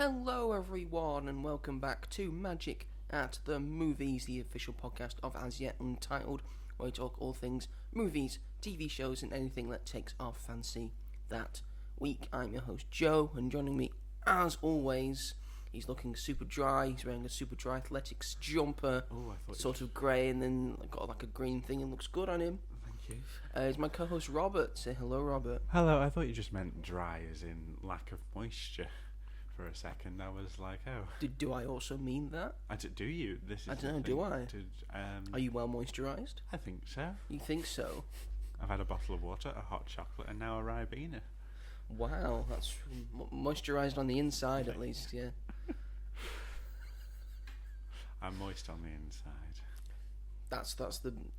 Hello everyone and welcome back to Magic at the Movies, the official podcast of As Yet Untitled, where we talk all things movies, TV shows and anything that takes our fancy that week. I'm your host Joe, and joining me as always, he's looking super dry, he's wearing a super dry athletics jumper, sort of grey and then got like a green thing and looks good on him. Thank you. He's my co-host Robert. Say hello, Robert. Hello, I thought you just meant dry as in lack of moisture. For a second, I was like, oh. Do I also mean that? Do you? I don't know, do I? Are you well moisturised? I think so. You think so? I've had a bottle of water, a hot chocolate, and now a Ribena. Wow, that's moisturised on the inside at least, yeah. I'm moist on the inside.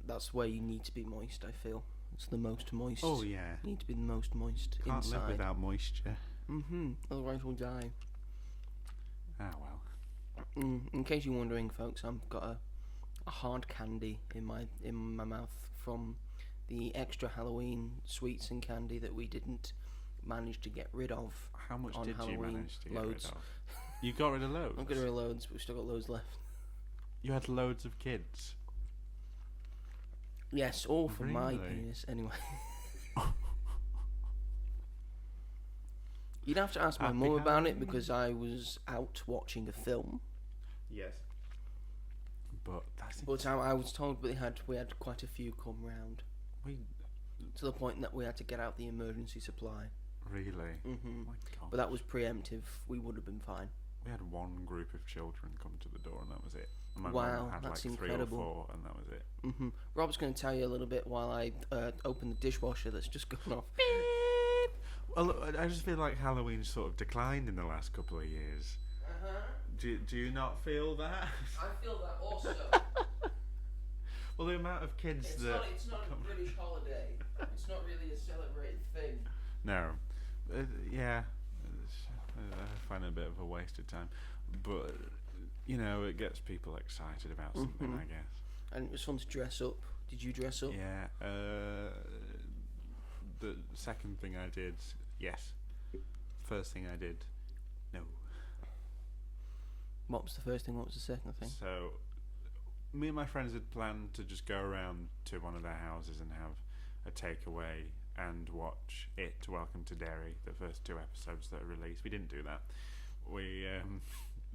That's where you need to be moist, I feel. It's the most moist. Oh, yeah. You need to be the most moist Can't inside. live without moisture. Otherwise we'll die. Ah, well. In case you're wondering, folks, I've got a hard candy in my mouth from the extra Halloween sweets and candy that we didn't manage to get rid of. How much on did Halloween? you manage to get Loads. rid of? You got rid of loads? I've got rid of loads, but we've still got loads left. You had loads of kids? Yes, all for my Really? penis, anyway. You'd have to ask my Happy mum about it Halloween. because I was out watching a film. Yes. But that's But I was told we had quite a few come round. To the point that we had to get out the emergency supply. Really? Oh my God. But that was preemptive. We would have been fine. We had one group of children come to the door and that was it. And my Wow, mum had that's like 3 incredible. or 4 and that was it. Rob's going to tell you a little bit while I open the dishwasher that's just gone off. Well, look, I just feel like Halloween sort of declined in the last couple of years. Do you not feel that? I feel that also. Well, the amount of kids It's not a British holiday. It's not really a celebrated thing. No. Yeah. I find it a bit of a waste of time. But, you know, it gets people excited about something, I guess. And it was fun to dress up. Did you dress up? Yeah. The second thing I did, yes. First thing I did, no. What was the first thing? What was the second thing? So, me and my friends had planned to just go around to one of their houses and have a takeaway and watch it, Welcome to Derry, the first 2 episodes that are released. We didn't do that. We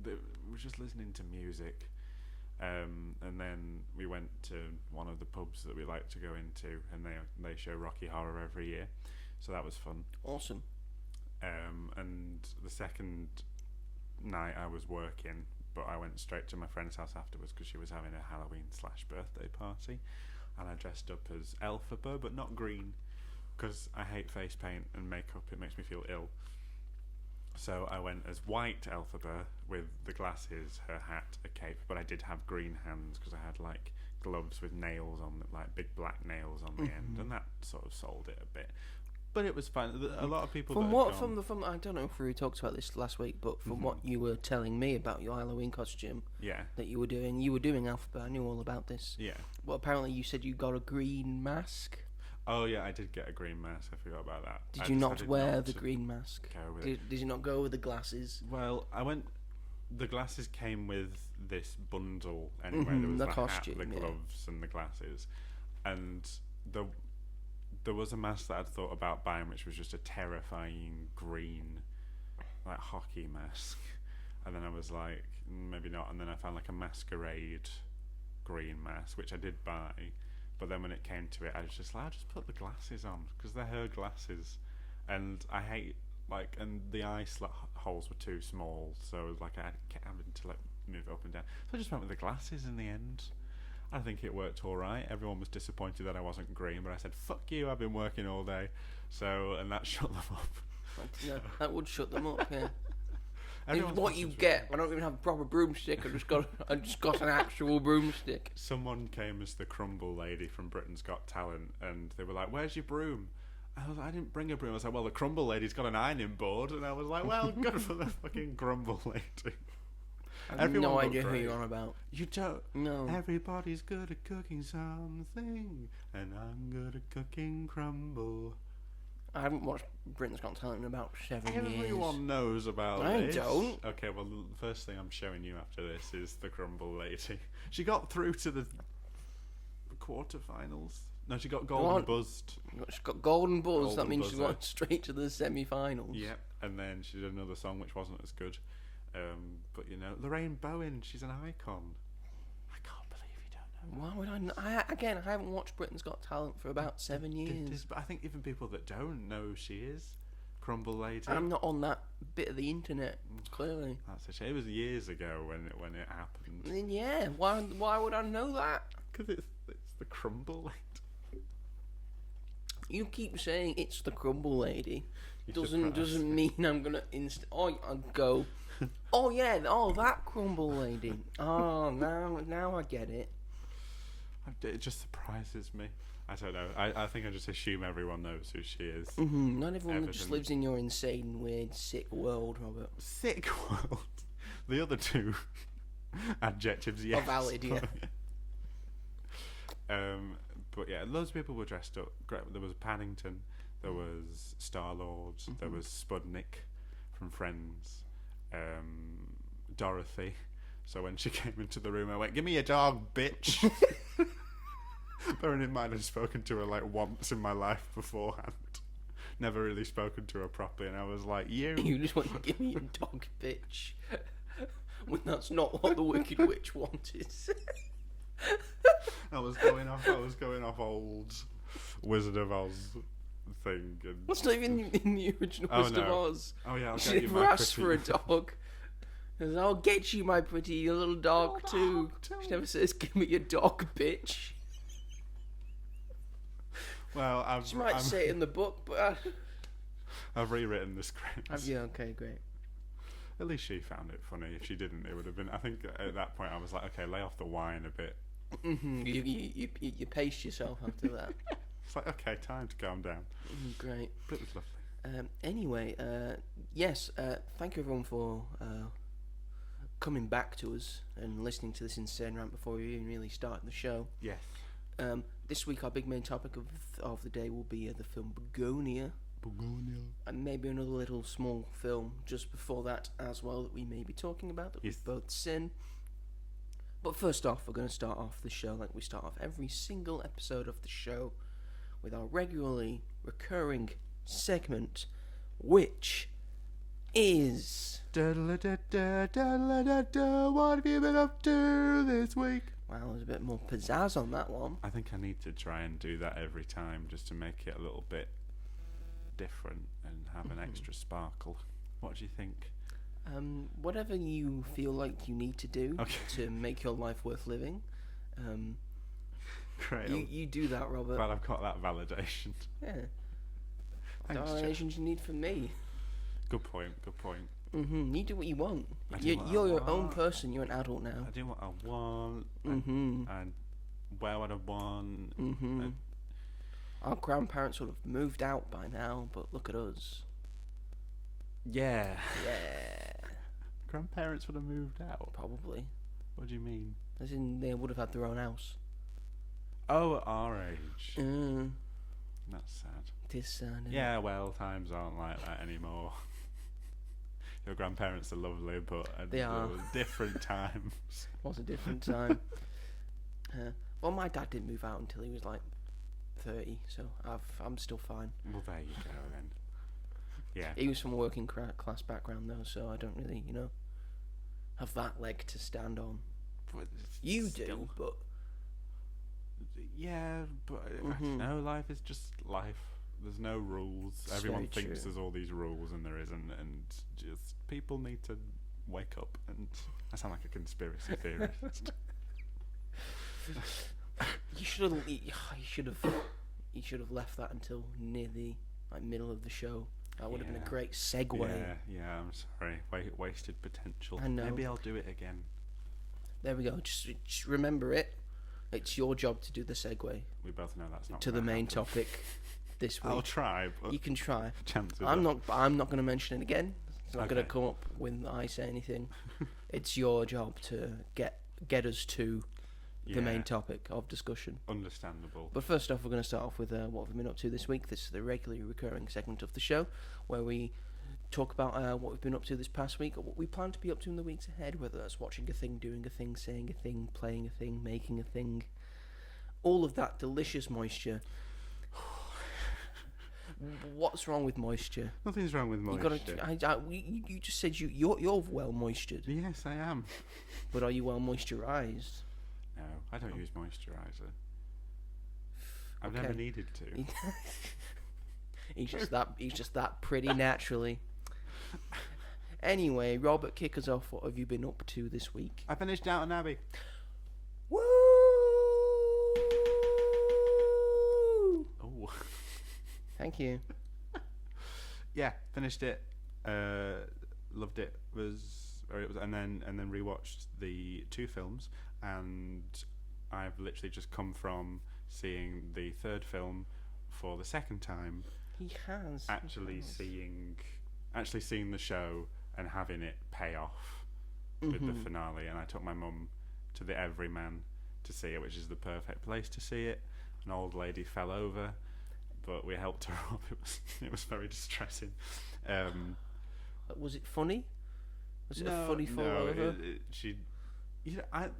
were just listening to music. And then we went to one of the pubs that we like to go into, and they show Rocky Horror every year, so that was fun. Awesome. And the second night I was working, but I went straight to my friend's house afterwards because she was having a Halloween/birthday party, and I dressed up as Elphaba, but not green, because I hate face paint and makeup. It makes me feel ill. So I went as white Elphaba with the glasses, her hat, a cape, but I did have green hands because I had like gloves with nails on them, like big black nails on the end, and that sort of sold it a bit. But it was fun. A lot of people. From I don't know if we talked about this last week, but from what you were telling me about your Halloween costume, that you were doing Alphabet. I knew all about this. Yeah. Well, apparently you said you got a green mask. Oh yeah, I did get a green mask. I forgot about that. Did you not wear the green mask? Did you not go with the glasses? Well, I went. The glasses came with this bundle anyway. There was the the costume, hat, the gloves, and the glasses, and there was a mask that I'd thought about buying, which was just a terrifying green, like hockey mask, and then I was like, maybe not, and then I found like a masquerade green mask, which I did buy. But then when it came to it, I was just like, I'll just put the glasses on, because they're her glasses. And I hate, and the eye holes were too small, so I kept having to move it up and down. So I just went with the glasses in the end. I think it worked alright. Everyone was disappointed that I wasn't green, but I said, fuck you, I've been working all day. And that shut them up. Yeah, that would shut them up, yeah. Everyone's what you get. I don't even have a proper broomstick. I just got an actual broomstick. Someone came as the crumble lady from Britain's Got Talent, and they were like, "Where's your broom?" I didn't bring a broom. I was like, "Well, the crumble lady's got an ironing board," and I was like, "Well, good for the fucking crumble lady." I have no idea who you're on about. You don't? No. Everybody's good at cooking something, and I'm good at cooking crumble. I haven't watched Britain's Got Talent in about 7 years. Everyone knows about I this. don't. Okay, well, the first thing I'm showing you after this is the Crumble Lady. She got through to the quarterfinals. No, she got golden buzzed. She's got golden buzz. Golden That means she's buzzer. gone straight to the semi-finals. Yep, and then she did another song which wasn't as good. But, you know, Lorraine Bowen, she's an icon. I can't believe you don't know. Why would I? Again, I haven't watched Britain's Got Talent for about 7 years. But I think even people that don't know who she is. Crumble Lady. I'm not on that bit of the internet, clearly. That's a shame. It was years ago when it happened. Then yeah, why would I know that? Because it's the Crumble Lady. You keep saying it's the Crumble Lady. You're Doesn't surprised. mean I'm gonna I'll go. Oh yeah, that Crumble Lady. Oh, now I get it. It just surprises me. I don't know. I think I just assume everyone knows who she is. Mm-hmm. Not everyone just Everything. lives in your insane, weird, sick world, Robert. Sick world. The other two adjectives, yes. valid, yeah. But yeah, loads of people were dressed up. There was Paddington, there was Star-Lord, there was Spudnik from Friends, Dorothy. So when she came into the room, I went, "Give me your dog, bitch." Bearing in mind I'd spoken to her like once in my life beforehand. Never really spoken to her properly, and I was like, You just want to give me your dog, bitch. When that's not what the Wicked Witch wanted. I was going off old Wizard of Oz thing. And That's not even in the original Oh, Wizard of no. Oz. Oh yeah, I'll She get you never my asked for a pretty- dog. She says, I'll get you my pretty little dog too. dog, too. She never says, give me your dog, bitch. Well, She might say it in the book, but... I've rewritten the script. Have you? Okay, great. At least she found it funny. If she didn't, it would have been. I think at that point I was like, okay, lay off the wine a bit. Mm-hmm. You paced yourself after that. It's like, okay, time to calm down. Great. But it was lovely. Anyway, yes, thank you everyone for coming back to us and listening to this insane rant before we even really start the show. Yes. This week our big main topic of the day will be the film Bugonia. Bugonia. And maybe another little small film just before that as well that we may be talking about that Yes. we've both seen. But first off, we're going to start off the show like we start off every single episode of the show with our regularly recurring segment, which is... What have you been up to this week? Wow, there's a bit more pizzazz on that one. I think I need to try and do that every time just to make it a little bit different and have an extra sparkle. What do you think? Whatever you feel like you need to do Okay. to make your life worth living. Great. You do that, Robert. Well, I've got that validation. Yeah. Thanks, Jeff. Validations you need from me. Good point. Good point. You do what you want. I do You're, what I you're your own want. person. You're an adult now. I do what I want. Mm-hmm. And wear what I want. Mm-hmm. and- Our grandparents would have moved out by now, but look at us. Yeah. Yeah, Grandparents would have moved out. probably. What do you mean? As in, they would have had their own house. Oh, at our age. Mm, That's sad. it is sad. isn't it? Yeah, well, times aren't like that anymore. Your grandparents are lovely, but They are. there were different times. It was a different time. Well, my dad didn't move out until he was like 30, so I'm still fine. Well, there you go then. Yeah. He was from a working class background though, so I don't really, have that leg to stand on. But it's You still- do, but Yeah, but I Mhm. don't know, life is just life. There's no rules. It's Everyone very thinks true. there's all these rules and there isn't, and just people need to wake up. And I sound like a conspiracy theorist. you should have left that until near the middle of the show. That would have been a Yeah. great segue. Yeah, I'm sorry. Wasted potential. I know. Maybe I'll do it again. There we go. Just remember it. It's your job to do the segue We both know that's not to the gonna main happen. topic this week. I'll try, but You can try. chances I'm are- not going to mention it again. It's not going Okay. to come up when I say anything. It's your job to get us to the main topic of discussion. Understandable. But first off, we're going to start off with what we've been up to this week. This is the regularly recurring segment of the show where we talk about what we've been up to this past week, or what we plan to be up to in the weeks ahead, whether that's watching a thing, doing a thing, saying a thing, playing a thing, making a thing. All of that delicious moisture. What's wrong with moisture? Nothing's wrong with moisture. You just said you're well moistured. Yes, I am. But are you well moisturised? No, I don't use moisturiser. I've never needed to. He's just that pretty naturally. Anyway, Robert, kick us off. What have you been up to this week? I finished Downton Abbey. Woo! Oh. Thank you. Yeah, finished it. Loved it. And then rewatched the 2 films, and I've literally just come from seeing the 3rd film for the 2nd time. He has actually seeing the show and having it pay off with the finale. And I took my mum to the Everyman to see it, which is the perfect place to see it. An old lady fell over, but we helped her up. It was very distressing. Was it funny? Was it a funny fall over?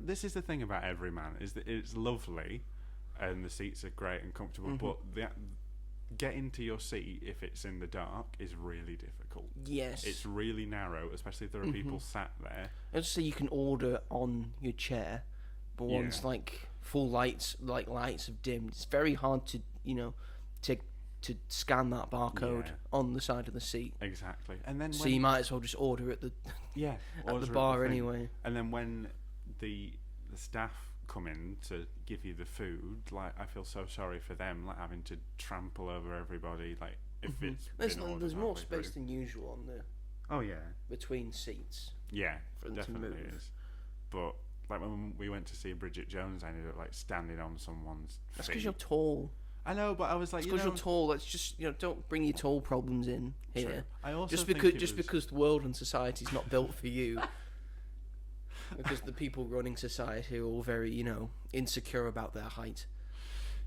This is the thing about Everyman, is that it's lovely and the seats are great and comfortable, but getting to your seat if it's in the dark is really difficult. Yes. It's really narrow, especially if there are people sat there. And so you can order on your chair, but once full lights have dimmed, it's very hard to to scan that barcode on the side of the seat. Exactly. And then you might as well just order at the at the bar anyway. And then when the staff come in to give you the food, like, I feel so sorry for them, like, having to trample over everybody, like, if it's there's more space than usual on the between seats. Yeah, for them definitely to move. is. But like when we went to see Bridget Jones, I ended up like standing on someone's feet. That's because you're tall. I know, but I was like, because you're tall. Let's just don't bring your tall problems in here. True. I also just because the world and society's not built for you. Because the people running society are all very, insecure about their height.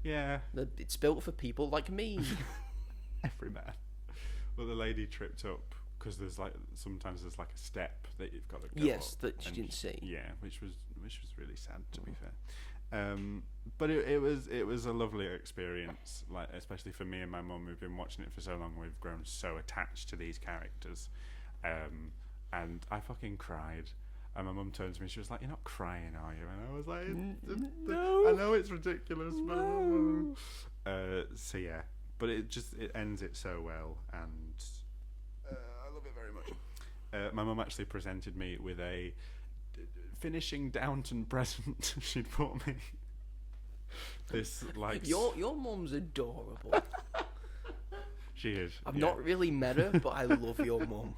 Yeah. It's built for people like me. Everyman. Well, the lady tripped up because sometimes there's like a step that you've got to go up, that she didn't see. Yeah, which was really sad, to be fair. But it was a lovely experience, like, especially for me and my mum, who've been watching it for so long. We've grown so attached to these characters, and I fucking cried. And my mum turned to me, she was like, "You're not crying, are you?" And I was like, "No, I know it's ridiculous, no." So yeah, but it ends it so well, and I love it very much. My mum actually presented me with a finishing Downton present. She'd bought me this, like, your mum's adorable. She is. I've not really met her, but I love your mum.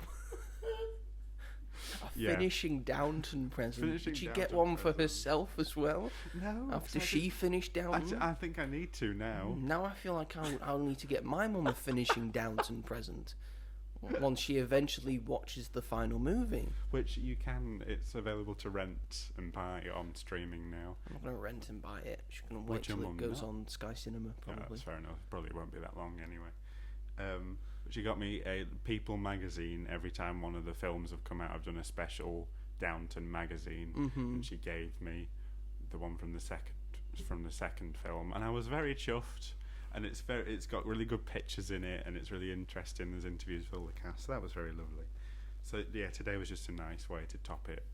Finishing Downton present. Did she get one for herself as well? No. After she finished Downton? I think I need to now. Now I feel like I'll need to get my mum a finishing Downton present once she eventually watches the final movie. Which you can. It's available to rent and buy on streaming now. I'm not going to rent and buy it. She's going to wait till it goes on Sky Cinema, probably. Yeah, that's fair enough. Probably won't be that long anyway. She got me a People magazine. Every time one of the films have come out, I've done a special Downton magazine, and she gave me the one from the second film, and I was very chuffed. And it's got really good pictures in it, and it's really interesting. There's interviews with all the cast, so that was very lovely. So yeah, today was just a nice way to top it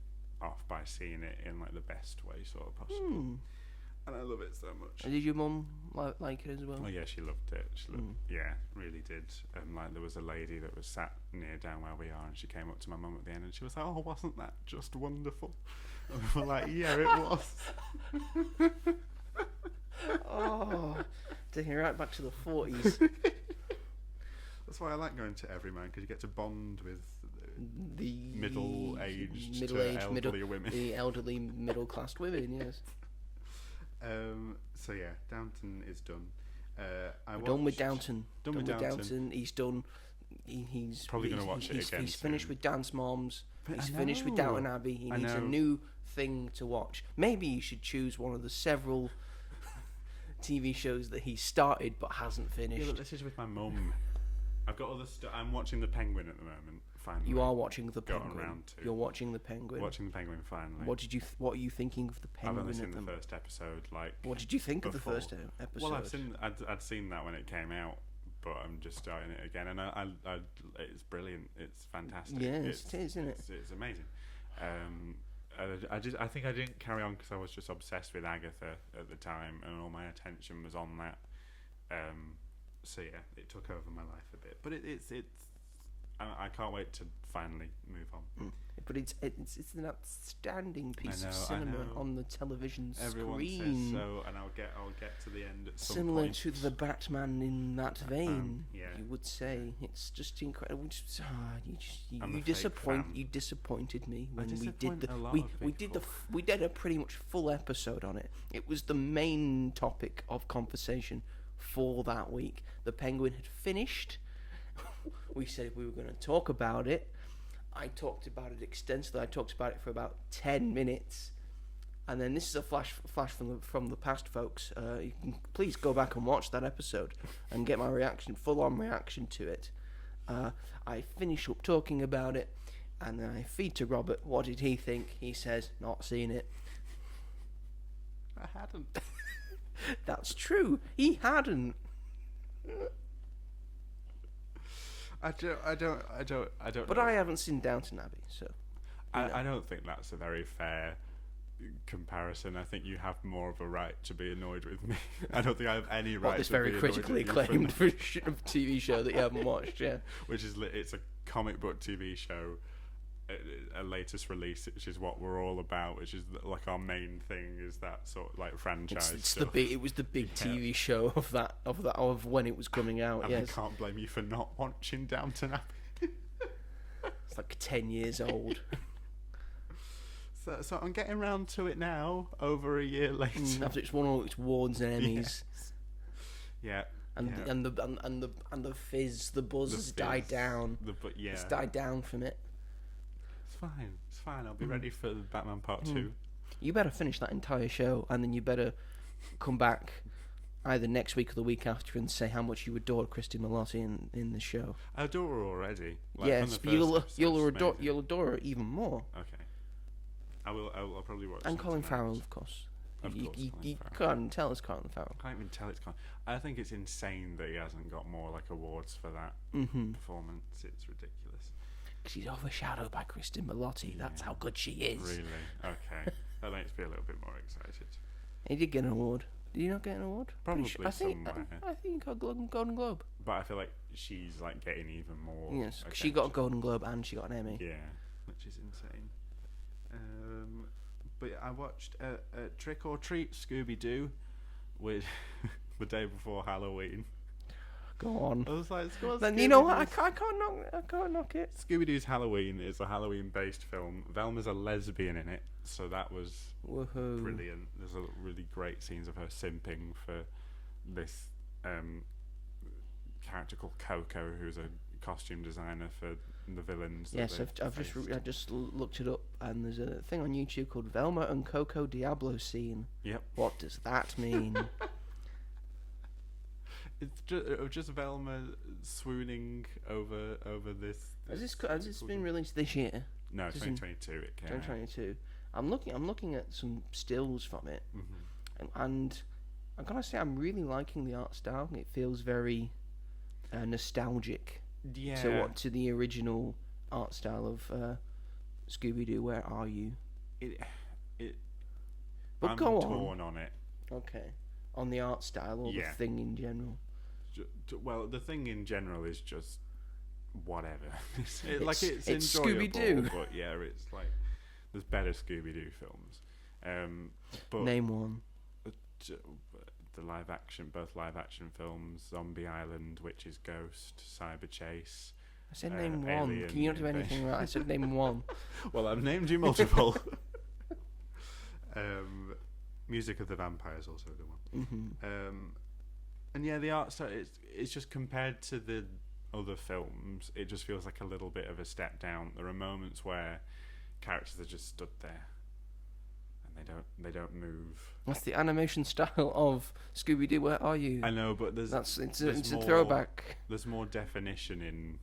off by seeing it in like the best way sort of possible. And I love it so much. And did your mum like it as well? Oh yeah, she loved it. Yeah, really did. Like, there was a lady that was sat near down where we are, and she came up to my mum at the end, and she was like, "Oh, wasn't that just wonderful?" And we were like, "Yeah, it was." Oh, taking right back to the 40s. That's why I like going to Everyman, because you get to bond with the middle-aged elderly women. The elderly middle-class women, yes. So yeah, Downton is done. Done with Downton. He's done. he's probably going to watch it again. He's finished soon. with Dance Moms. But He's I finished with know. Downton Abbey. He I needs a know. new thing to watch. Maybe you should choose one of the several TV shows that he started but hasn't finished. Yeah, but this is with my mum. I've got other stuff. I'm watching The Penguin at the moment. Finally, You are watching The Got Penguin. around to. You're watching The Penguin. Watching The Penguin finally. What are you thinking of The I've Penguin only at seen the the first episode. Like, What did you think of the before. first episode? well, I'd seen that when it came out, but I'm just starting it again, and I it's brilliant. It's fantastic. Yes, it is, isn't it? It's amazing. I think I didn't carry on because I was just obsessed with Agatha at the time, and all my attention was on that. So yeah, it took over my life a bit, but it's I can't wait to finally move on. But it's an outstanding piece of I cinema know. on the television Everyone screen. says so, and I'll get to the end at some Similar point. to the Batman in that vein, yeah. you would say. It's just incredible. I'm You a fake fan. disappointed me I when we did disappoint the a lot we of did people. we did a pretty much full episode on it. It was the main topic of conversation for that week. The Penguin had finished. We said we were going to talk about it. I talked about it extensively. I talked about it for about 10 minutes. And then this is a flash from the past, folks. You can please go back and watch that episode and get my full on reaction to it. I finish up talking about it, and then I feed to Robert. What did he think? He says, not seen it. I hadn't. That's true. He hadn't. I don't. But know. I haven't seen Downton Abbey, so. I don't think that's a very fair comparison. I think you have more of a right to be annoyed with me. I don't think I have any right. This to very be critically annoyed at you acclaimed TV show that you haven't watched, yeah. which is it's a comic book TV show, a latest release, which is what we're all about. Which is like our main thing is that sort of like franchise stuff. It was the big TV show of when it was coming out. And Yes, I can't blame you for not watching Downton Abbey. it's like 10 years old. So I'm getting round to it now, over a year later. After it's won all its awards and Emmys, Yes. Yeah. and the fizz, the buzz has died down. It's died down from it. It's fine. I'll be ready for the Batman Part 2. You better finish that entire show, and then you better come back either next week or the week after and say how much you adored Christy Milotti in the show. I adore her already. Yes, from but the first you'll episode, it's adore her even more. amazing. Okay. I'll probably watch. And Colin something Farrell, else. of course. Of course, You Colin Farrell. can't tell it's Colin Farrell. I can't even tell it's Colin. I think it's insane that he hasn't got more like awards for that performance. It's ridiculous. She's overshadowed by Christy Milotti. That's how good she is. Really? Okay. That makes me a little bit more excited. He did get an award. Did he not get an award? Probably I think somewhere. I think he got a Golden Globe. But I feel like she's like getting even more. Yes, 'cause she got a attention. Golden Globe and she got an Emmy. Yeah, which is insane. But I watched Trick or Treat Scooby Doo with the day before Halloween. Go on. I was like, Then you know what? I can't knock it. Scooby Doo's Halloween is a Halloween-based film. Velma's a lesbian in it, so that was Woohoo! brilliant. There's a really great scenes of her simping for this character called Coco, who's a costume designer for the villains. Yes, that I've just looked it up, and there's a thing on YouTube called Velma and Coco Diablo scene. Yep. What does that mean? It's just Velma swooning over this. Has this been released this year? No, This is in 2022. It came out. 2022. I'm looking at some stills from it, Mm-hmm. and I'm gonna say I'm really liking the art style. It feels very nostalgic Yeah. to the original art style of Scooby Doo. Where are you? But I'm go on. torn on it. Okay, on the art style or Yeah. the thing in general. Well, the thing in general is just whatever. it's It's enjoyable, Scooby-Doo. but yeah, it's like there's better Scooby Doo films. But Name one. the both live action films, Zombie Island, Witch's Ghost, Cyber Chase. I said name one. Alien Can you not do anything right? I said name one. Well, I've named you multiple. Music of the Vampire is also a good one. Mm-hmm. And yeah, the art style it's just compared to the other films, it just feels like a little bit of a step down. There are moments where characters are just stood there and they don't move. That's the animation style of Scooby-Doo. Where are you? I know, but it's a throwback. There's more definition in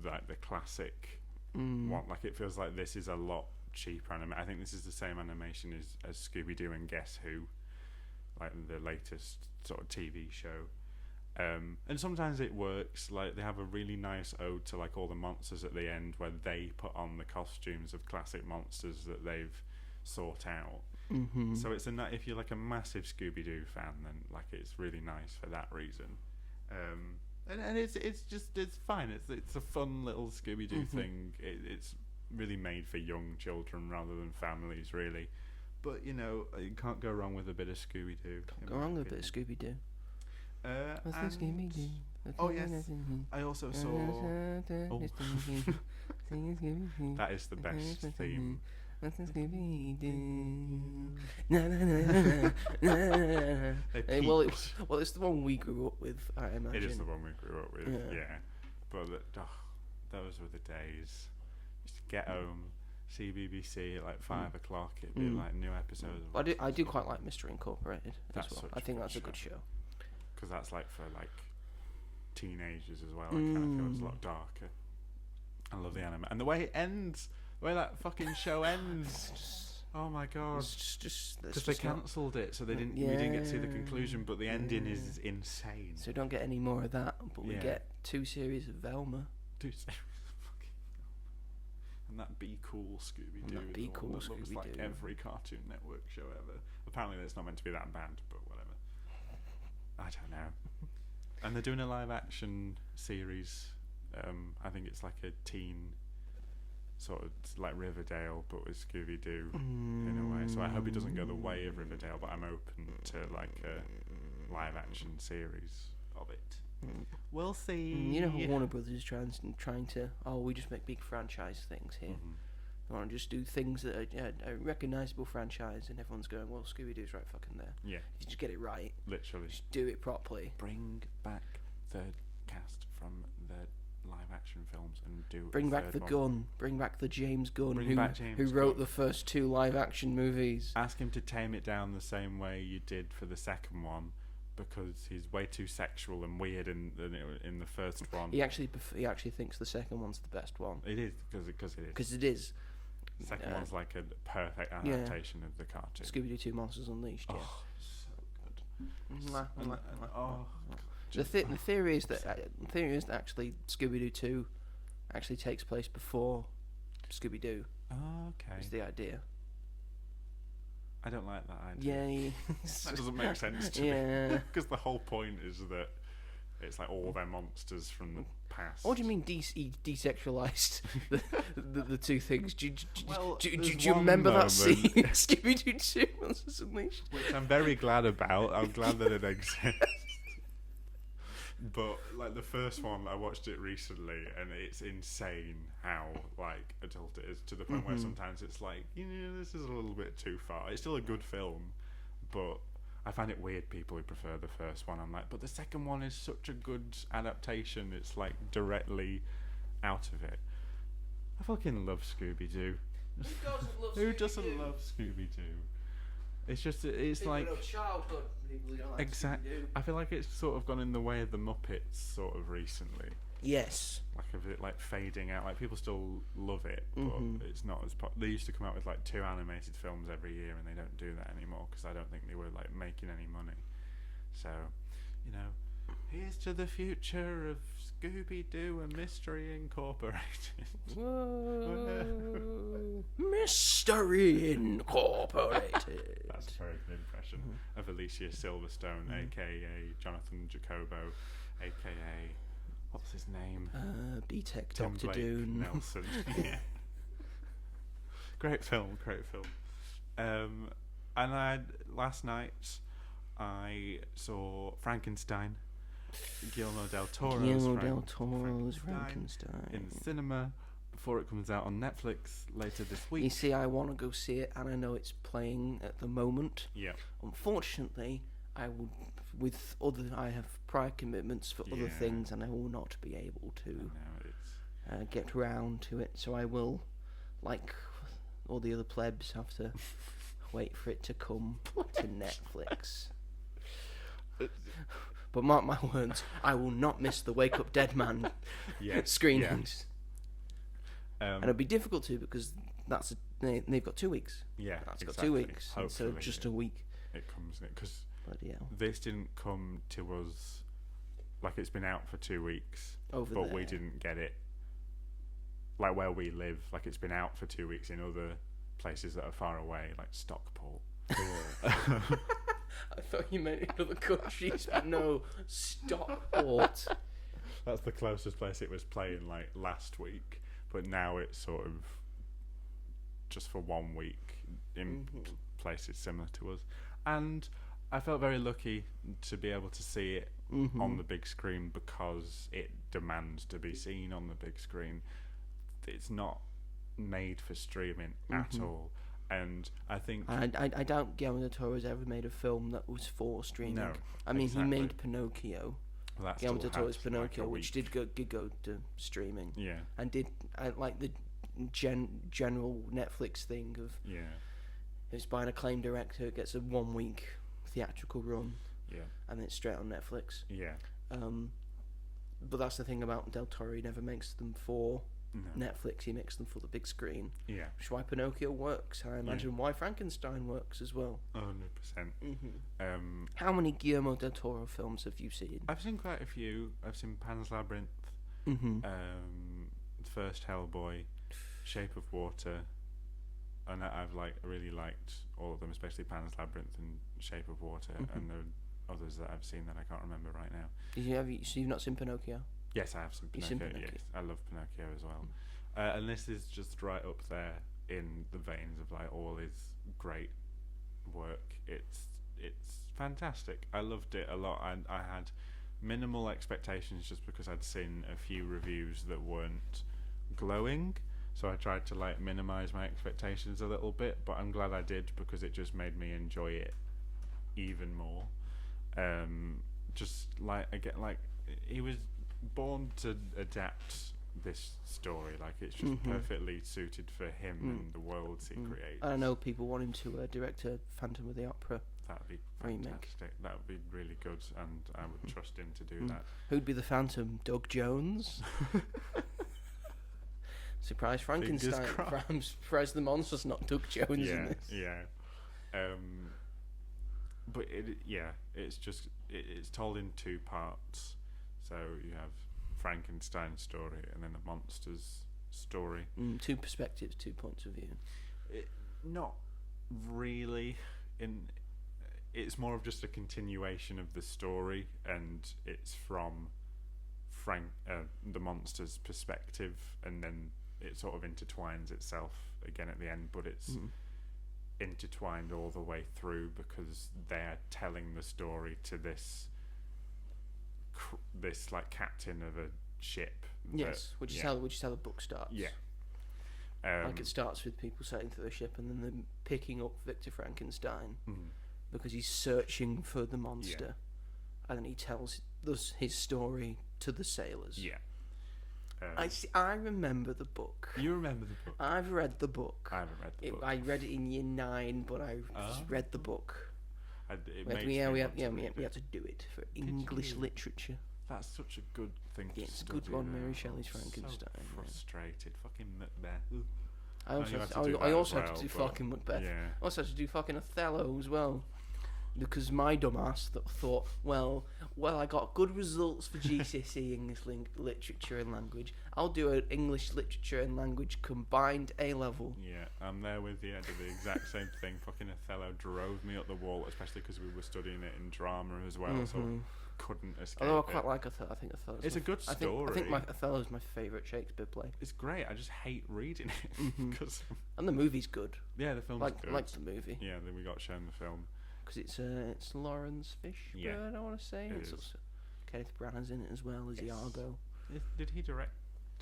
like the classic one. Like, it feels like this is a lot cheaper I think this is the same animation as Scooby-Doo and Guess Who, like the latest sort of TV show. And sometimes it works. Like, they have a really nice ode to like all the monsters at the end, where they put on the costumes of classic monsters that they've sought out. Mm-hmm. So it's if you're like a massive Scooby-Doo fan, then like it's really nice for that reason. And it's fine. It's a fun little Scooby-Doo thing. It's really made for young children rather than families, really. But you can't go wrong with a bit of Scooby-Doo. Can't go wrong with a bit of Scooby-Doo. Oh yes, I also saw. Oh. That is the best theme. Hey, well, it's the one we grew up with, I imagine. It is the one we grew up with, yeah. But those were the days. Just get home, see BBC at like 5 o'clock. It'd be like new episodes. I do quite like Mr. Incorporated as well. I think that's a good show. Because that's like for like teenagers as well. I kind of feel it's a lot darker. I love the anime and the way it ends. The way that fucking show ends. Oh my god! Because they cancelled it, so we didn't get to see the conclusion. But the ending is insane. So we don't get any more of that, but we get 2 series of Velma. 2 series of fucking Velma. And that Be Cool Scooby-Doo. That Be Cool Scooby-Doo looks like every Cartoon Network show ever. Apparently, it's not meant to be that bad, but whatever. I don't know. And they're doing a live-action series. I think it's like a teen. Sort of like Riverdale, but with Scooby-Doo in a way. So I hope it doesn't go the way of Riverdale, but I'm open to like a live-action series of it. We'll see. You know how Warner Brothers is trying to we just make big franchise things here. I want to just do things that are a recognisable franchise, and everyone's going, well, Scooby-Doo's right fucking there. Yeah. If you just get it right. Literally. Just do it properly. Bring back the cast from the live-action films and bring back the Gunn. Bring back the James Gunn, who wrote the first 2 live-action movies. Ask him to tame it down the same way you did for the second one, because he's way too sexual and weird in the first one. He actually thinks the second one's the best one. It is because it is. Because it is. The second one's like a perfect adaptation of the cartoon. Scooby-Doo 2 Monsters Unleashed. Yeah. Oh, so good. The theory is that actually Scooby-Doo 2 actually takes place before Scooby-Doo. Oh, okay. Is the idea. I don't like that idea. Yeah. That doesn't make sense to me. Because the whole point is that it's like all their monsters from the past. What do you mean desexualized the 2 things? Do you one remember that moment- scene in Scooby-Doo 2 Monsters Unleashed? Which I'm very glad about. I'm glad that it exists. But like the first one, I watched it recently, and it's insane how like adult it is, to the point where sometimes it's like, this is a little bit too far. It's still a good film, but I find it weird people who prefer the first one. I'm like, but the second one is such a good adaptation. It's like directly out of it. I fucking love Scooby-Doo. Who doesn't love Scooby-Doo? It's just, it's people like childhood people who don't like exactly. I feel like it's sort of gone in the way of the Muppets sort of recently. Yes. Like of it like fading out. Like people still love it, but it's not as They used to come out with like 2 animated films every year, and they don't do that anymore because I don't think they were like making any money. So, here's to the future of Scooby-Doo and Mystery Incorporated. Whoa. Mystery Incorporated. That's a very good impression of Alicia Silverstone, aka Jonathan Jacobo, aka what's his name? B-Tech Tim Dr. Blake Doon. Nelson. Yeah. Great film. And last night I saw Frankenstein. Guillermo del Toro's Frankenstein in the cinema before it comes out on Netflix later this week. You see, I want to go see it, and I know it's playing at the moment. Yeah. Unfortunately, I will with other, I have prior commitments for other Yeah. things, and I will not be able I to know, it's get round to it. So I will, like all the other plebs, have to wait for it to come to Netflix. But mark my words, I will not miss the Wake Up Dead Man screenings. And it'll be difficult to, because they've got 2 weeks. Yeah, That's exactly. got 2 weeks instead of Hopefully just a week. It comes because Bloody hell. this didn't come to us like it's been out for 2 weeks, Over but there. we didn't get it like where we live. Like it's been out for 2 weeks in other places that are far away, like Stockport. I thought you meant in other countries, but no, Stockport. That's the closest place it was playing like last week, but now it's sort of just for 1 week in places similar to us. And I felt very lucky to be able to see it on the big screen because it demands to be seen on the big screen. It's not made for streaming at all. And I think I doubt Guillermo del Toro's ever made a film that was for streaming. No, I mean, exactly. he made Pinocchio. well, that Guillermo still del Toro's had, Pinocchio, like, a which week. did go to streaming. Yeah, And did like the general Netflix thing of yeah, it's by an acclaimed director, it gets a 1 week theatrical run, yeah, and then it's straight on Netflix. yeah. But that's the thing about Del Toro, he never makes them for No. Netflix, he makes them for the big screen. Yeah, Which is why Pinocchio works. I imagine why Frankenstein works as well. 100%. How many Guillermo del Toro films have you seen? I've seen quite a few. I've seen Pan's Labyrinth, first Hellboy, Shape of Water, and I've really liked all of them, especially Pan's Labyrinth and Shape of Water, and the others that I've seen that I can't remember right now. So you've not seen Pinocchio? Yes, I have seen You've Pinocchio. seen Pinocchio. Yes, I love Pinocchio as well. And this is just right up there in the veins of like all his great work. It's fantastic. I loved it a lot, and I had minimal expectations just because I'd seen a few reviews that weren't glowing. So I tried to like minimize my expectations a little bit, but I'm glad I did because it just made me enjoy it even more. Just like again, like he was born to adapt this story. Like it's just perfectly suited for him and the worlds he creates. I know people want him to direct a Phantom of the Opera. That'd be remake. fantastic. That would be really good, and I would trust him to do that. Who'd be the Phantom? Doug Jones? Surprise Frankenstein. Surprise the monster's not Doug Jones in this. Yeah. But it's told in 2 parts. So you have Frankenstein's story and then the monster's story. 2 perspectives, 2 points of view. Not really. It's more of just a continuation of the story, and it's from the monster's perspective, and then it sort of intertwines itself again at the end, but it's intertwined all the way through because they're telling the story to this like captain of a ship. Yes, which is how the book starts. Yeah. Like it starts with people sailing through the ship and then them picking up Victor Frankenstein because he's searching for the monster, and then he tells his story to the sailors. Yeah. I remember the book. You remember the book? I've read the book. I haven't read the book. I read it in year 9, but I read the book. We had to do it for English literature. That's such a good thing to it's a study. good one, Mary now. Shelley's I'm Frankenstein. So frustrated. Fucking Macbeth. I also had to do but fucking Macbeth. Yeah. I also had to do fucking Othello as well. Because my dumbass thought, well, I got good results for GCSE English literature and language. I'll do an English literature and language combined A level. Yeah, I'm there with you. I did the exact same thing. Fucking Othello drove me up the wall, especially because we were studying it in drama as well, so couldn't escape. Although I quite like Othello. I think Othello's it's a good story. I think Othello's my favourite Shakespeare play. It's great. I just hate reading it. And the movie's good. Yeah, the film's good. Like the movie. Yeah, then we got shown the film. Because it's Lawrence Fishburne, I want to say. It's also Kenneth Branagh's in it as well as Iago. Did he direct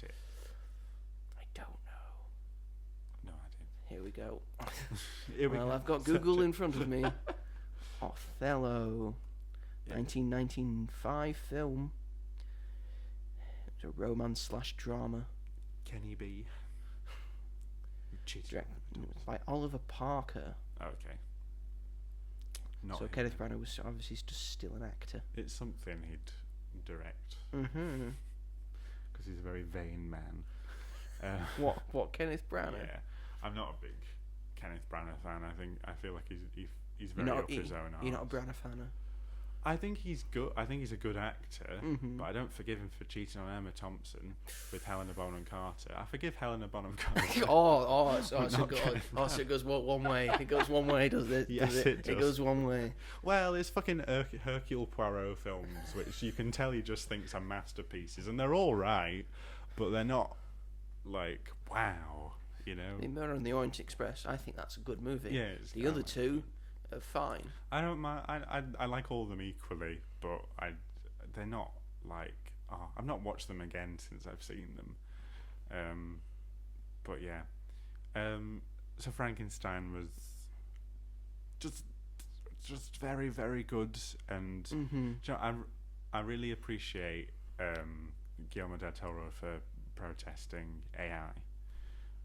it? I don't know. No idea. Here we go. Here we go. I've got Google in front of me. Othello. 1995 film. It's a romance/drama. Kenny B. Cheated. By Oliver Parker. Okay. Not so him. Kenneth Branagh was obviously just still an actor. It's something he'd direct. Mm-hmm. Because he's a very vain man. What Kenneth Branagh? Yeah, I'm not a big Kenneth Branagh fan. I feel like he's very up his own arse. You're not a Branagh fan? I think he's good. I think he's a good actor, Mm-hmm. but I don't forgive him for cheating on Emma Thompson with Helena Bonham Carter. I forgive Helena Bonham Carter. So it goes one way. It goes one way, does it? Yes, it does. It goes one way. Well, it's fucking Hercule Poirot films, which you can tell he just thinks are masterpieces, and they're all right, but they're not like wow, you know. Murder on the Orient Express. I think that's a good movie. Yeah, the other two are fine. I don't mind. I like all of them equally, but they're not like. Oh, I've not watched them again since I've seen them. But yeah. So Frankenstein was just very, very good, and Mm-hmm. you know, I really appreciate Guillermo del Toro for protesting AI,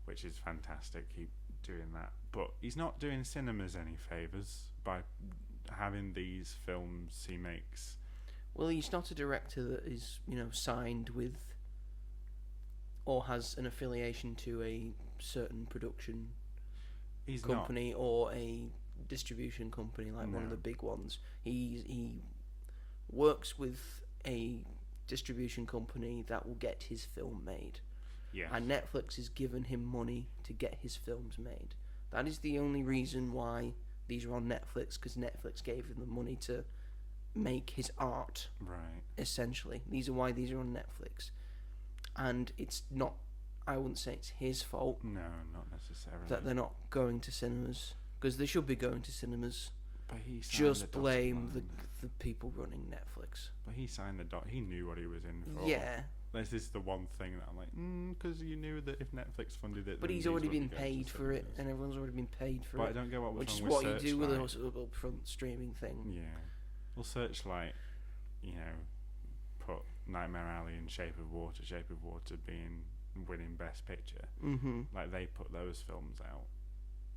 which is fantastic. Keep doing that, but he's not doing cinemas any favors by having these films he makes. Well, he's not a director that is, signed with or has an affiliation to a certain production company or a distribution company like one of the big ones. He works with a distribution company that will get his film made. Yes. And Netflix has given him money to get his films made. That is the only reason why these are on Netflix, because Netflix gave him the money to make his art. Right. Essentially, these are why these are on Netflix, and it's not. I wouldn't say it's his fault. No, not necessarily. That they're not going to cinemas, because they should be going to cinemas. But he just blame the people running Netflix. But he signed the dot. He knew what he was in for. Yeah. This is the one thing that I'm like, because you knew that if Netflix funded it. But he's already been paid for it, and everyone's already been paid for it. But I don't get what was which is wrong what with you do with a Searchlight. upfront streaming thing. Yeah. Well, Searchlight, put Nightmare Alley and Shape of Water winning Best Picture. Mm-hmm. Like, they put those films out.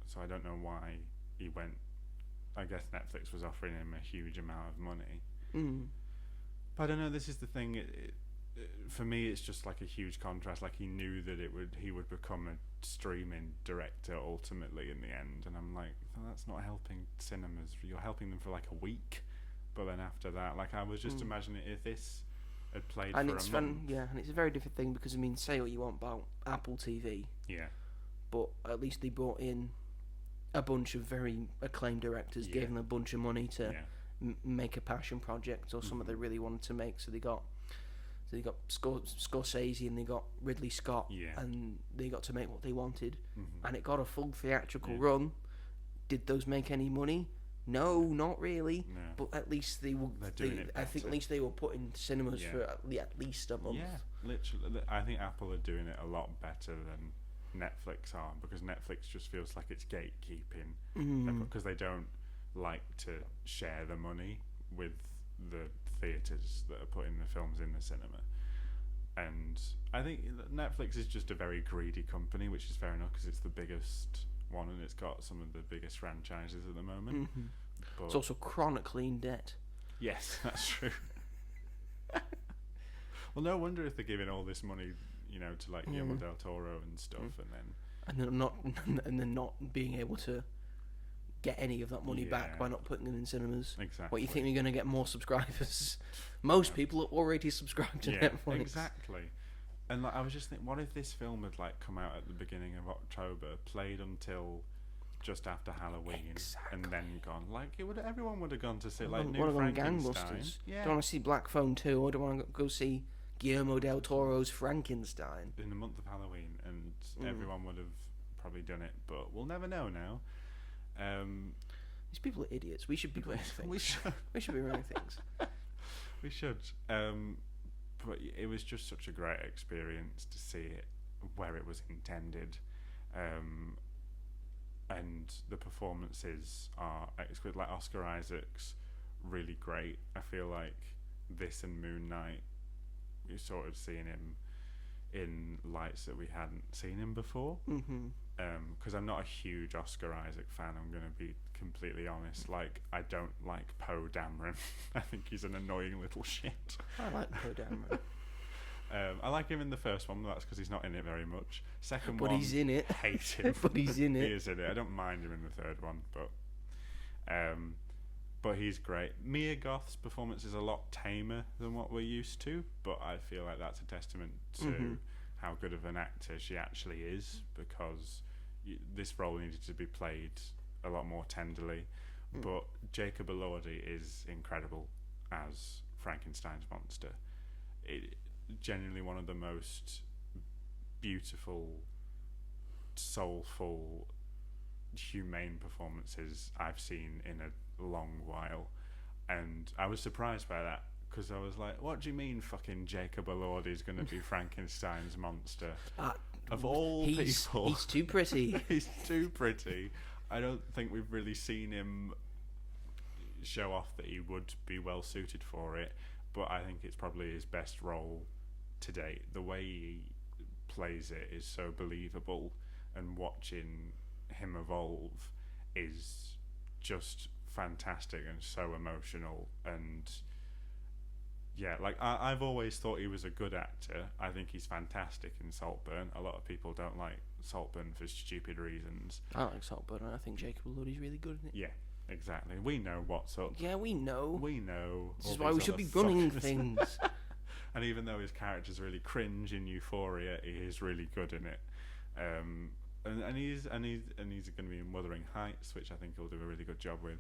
So I don't know why he went. I guess Netflix was offering him a huge amount of money. Mm. But I don't know, this is the thing. For me, it's just like a huge contrast. Like, he knew that he would become a streaming director ultimately in the end, and I'm like, that's not helping cinemas. You're helping them for like a week, but then after that, like, I was just imagining if this had played and for it's a month. and it's a very different thing, because say what you want about Apple TV, Yeah. but at least they brought in a bunch of very acclaimed directors, gave them a bunch of money to make a passion project or something they really wanted to make. So they got Scorsese and they got Ridley Scott, and they got to make what they wanted, and it got a full theatrical run. Did those make any money? No, not really. No. But at least they were. I think at least they were put in cinemas for at least a month. Yeah, literally. I think Apple are doing it a lot better than Netflix are, because Netflix just feels like it's gatekeeping, because they don't like to share the money with the theatres that are putting the films in the cinema. And I think Netflix is just a very greedy company, which is fair enough, because it's the biggest one and it's got some of the biggest franchises at the moment. But It's also chronically in debt. yes, that's true. Well, no wonder if they're giving all this money, to like Guillermo del Toro and stuff, and then not being able to get any of that money back by not putting it in cinemas. Exactly. What, you think you're going to get more subscribers? Most people are already subscribed to Netflix. Exactly. And like, I was just thinking, what if this film had like come out at the beginning of October, played until just after Halloween, and then gone? Like, everyone would have gone to see like new Frankenstein. Yeah. Don't want to see Black Phone 2, or don't want to go see Guillermo del Toro's Frankenstein in the month of Halloween, and everyone would have probably done it, but we'll never know now. These people are idiots. We should be running things. We should be running things. We should. But it was just such a great experience to see it where it was intended, and the performances are exquisite. Like Oscar Isaac's really great. I feel like this and Moon Knight, you're sort of seeing him in lights that we hadn't seen him before. Because I'm not a huge Oscar Isaac fan, I'm going to be completely honest. Like, I don't like Poe Dameron. I think he's an annoying little shit. I like Poe Dameron. I like him in the first one, but that's because he's not in it very much. Second But one, he's in it. hate him. But he's in it. He is in it. I don't mind him in the third one, but he's great. Mia Goth's performance is a lot tamer than what we're used to, but I feel like that's a testament to how good of an actor she actually is, because this role needed to be played a lot more tenderly. But Jacob Elordi is incredible as Frankenstein's monster. Genuinely one of the most beautiful, soulful, humane performances I've seen in a long while, and I was surprised by that, because I was like, what do you mean fucking Jacob Elordi is going to be Frankenstein's monster? Of all people, he's too pretty. He's too pretty. I don't think we've really seen him show off that he would be well suited for it, but I think it's probably his best role to date. The way he plays it is so believable, and watching him evolve is just fantastic and so emotional. And yeah, like I've always thought he was a good actor. I think he's fantastic in Saltburn. A lot of people don't like Saltburn for stupid reasons. I like Saltburn, and I think Jacob Elordi's really good in it. Yeah, exactly. We know what's up. Yeah, we know. We know. This is why we should be running things. And even though his character's really cringe in Euphoria, he is really good in it. And he's going to be in Wuthering Heights, which I think he'll do a really good job with.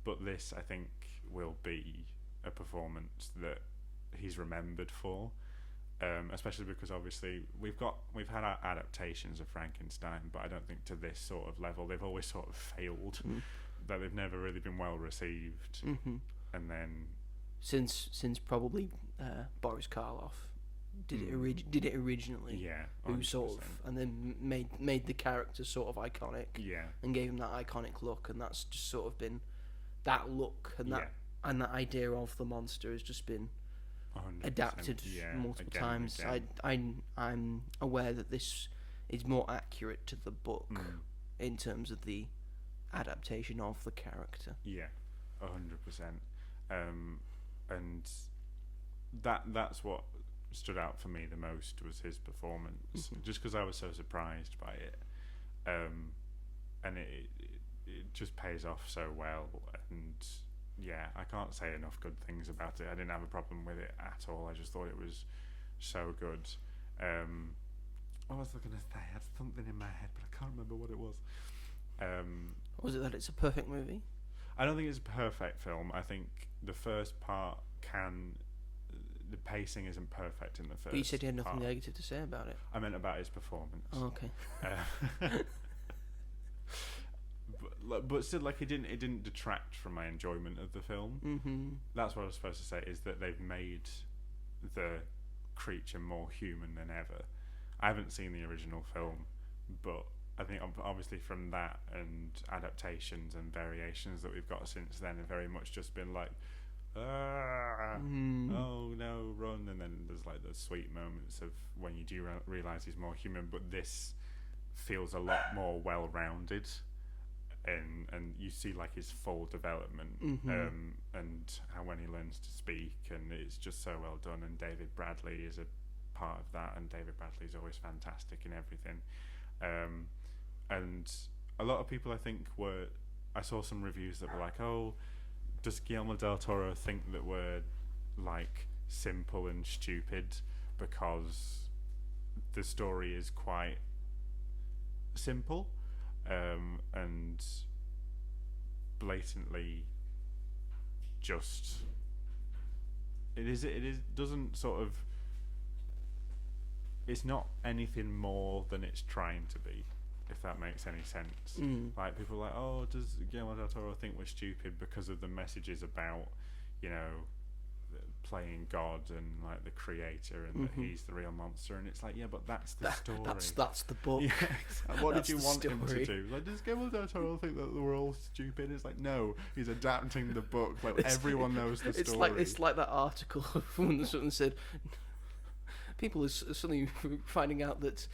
But this, I think, will be a performance that he's remembered for, especially because obviously we've had our adaptations of Frankenstein, but I don't think to this sort of level. They've always sort of failed, that they've never really been well received. And then since probably Boris Karloff did it originally, yeah, 100%. who sort of and then made the character sort of iconic, yeah, and gave him that iconic look, and that's just sort of been that look and that and that idea of the monster has just been 100%, adapted multiple times. I'm aware that this is more accurate to the book in terms of the adaptation of the character. Yeah, 100%. And that's what stood out for me the most, was his performance, just because I was so surprised by it, and it just pays off so well. And yeah, I can't say enough good things about it. I didn't have a problem with it at all. I just thought it was so good. What was I going to say? I had something in my head, but I can't remember what it was. Was it that it's a perfect movie? I don't think it's a perfect film. I think the first part the pacing isn't perfect in the first. But you said you had nothing part. negative to say about it. I meant about his performance. Oh, okay. But still, like, it didn't detract from my enjoyment of the film. That's what I was supposed to say, is that they've made the creature more human than ever. I haven't seen the original film, but I think obviously from that and adaptations and variations that we've got since then have very much just been like, oh no, run. And then there's like the sweet moments of when you do realise he's more human, but this feels a lot more well-rounded, and you see like his full development, and how when he learns to speak, and it's just so well done. And David Bradley is a part of that, and David Bradley's always fantastic in everything. And a lot of people, I think, I saw some reviews that were like, oh, does Guillermo del Toro think that we're like simple and stupid because the story is quite simple, and blatantly just it is doesn't sort of, it's not anything more than it's trying to be, if that makes any sense. Like, people are like, oh, does Guillermo del Toro think we're stupid because of the messages about, you know, playing God and like the creator, and that he's the real monster, and it's like, yeah, but that's the story. That's the book. Yeah, exactly. What did you want him to story. do? Like, does Guillermo del Toro think that we're all stupid? It's like, no, he's adapting the book. Like, everyone knows the story. It's like that article when someone said people are suddenly finding out that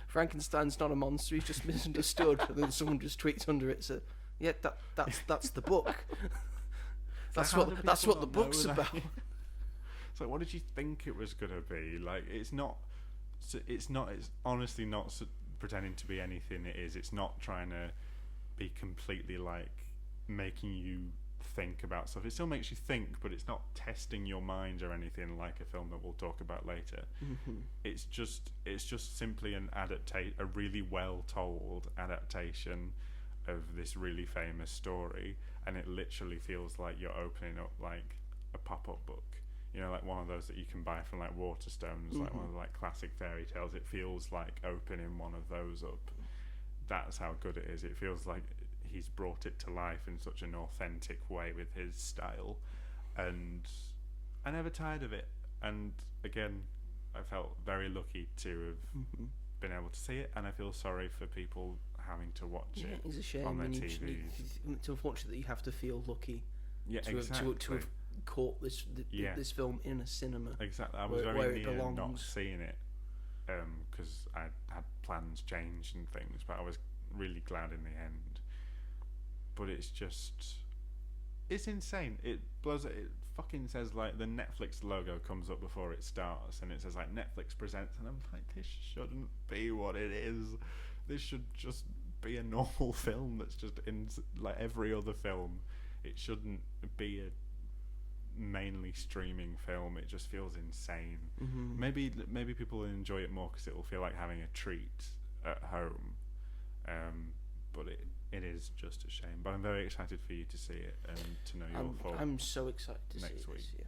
Frankenstein's not a monster; he's just misunderstood. And then someone just tweets under it, "So, yeah, that's the book. That's what the book's about." It's like, what did you think it was gonna be? Like, it's not. It's honestly not pretending to be anything it is. It's not trying to be completely like making you think about stuff. It still makes you think, but it's not testing your mind or anything like a film that we'll talk about later. It's just simply a really well told adaptation of this really famous story, and it literally feels like you're opening up like a pop-up book, you know, like one of those that you can buy from like Waterstones, like one of the like classic fairy tales. It feels like opening one of those up. That's how good it is. It feels like he's brought it to life in such an authentic way with his style, and I never tired of it. And again, I felt very lucky to have been able to see it, and I feel sorry for people having to watch it it's a shame on their when TVs. It's unfortunate that you have to feel lucky To have caught this film in a cinema. Exactly. I was where very it near not belongs. seeing it because I had plans changed and things, but I was really glad in the end. But it's insane. It blows. It fucking says like the Netflix logo comes up before it starts, and it says like Netflix presents, and I'm like, this shouldn't be what it is. This should just be a normal film that's just in like every other film. It shouldn't be a mainly streaming film. It just feels insane. Maybe people will enjoy it more because it will feel like having a treat at home. But it is just a shame. But I'm very excited for you to see it and to know your thoughts. I'm so excited to see it next week. this year.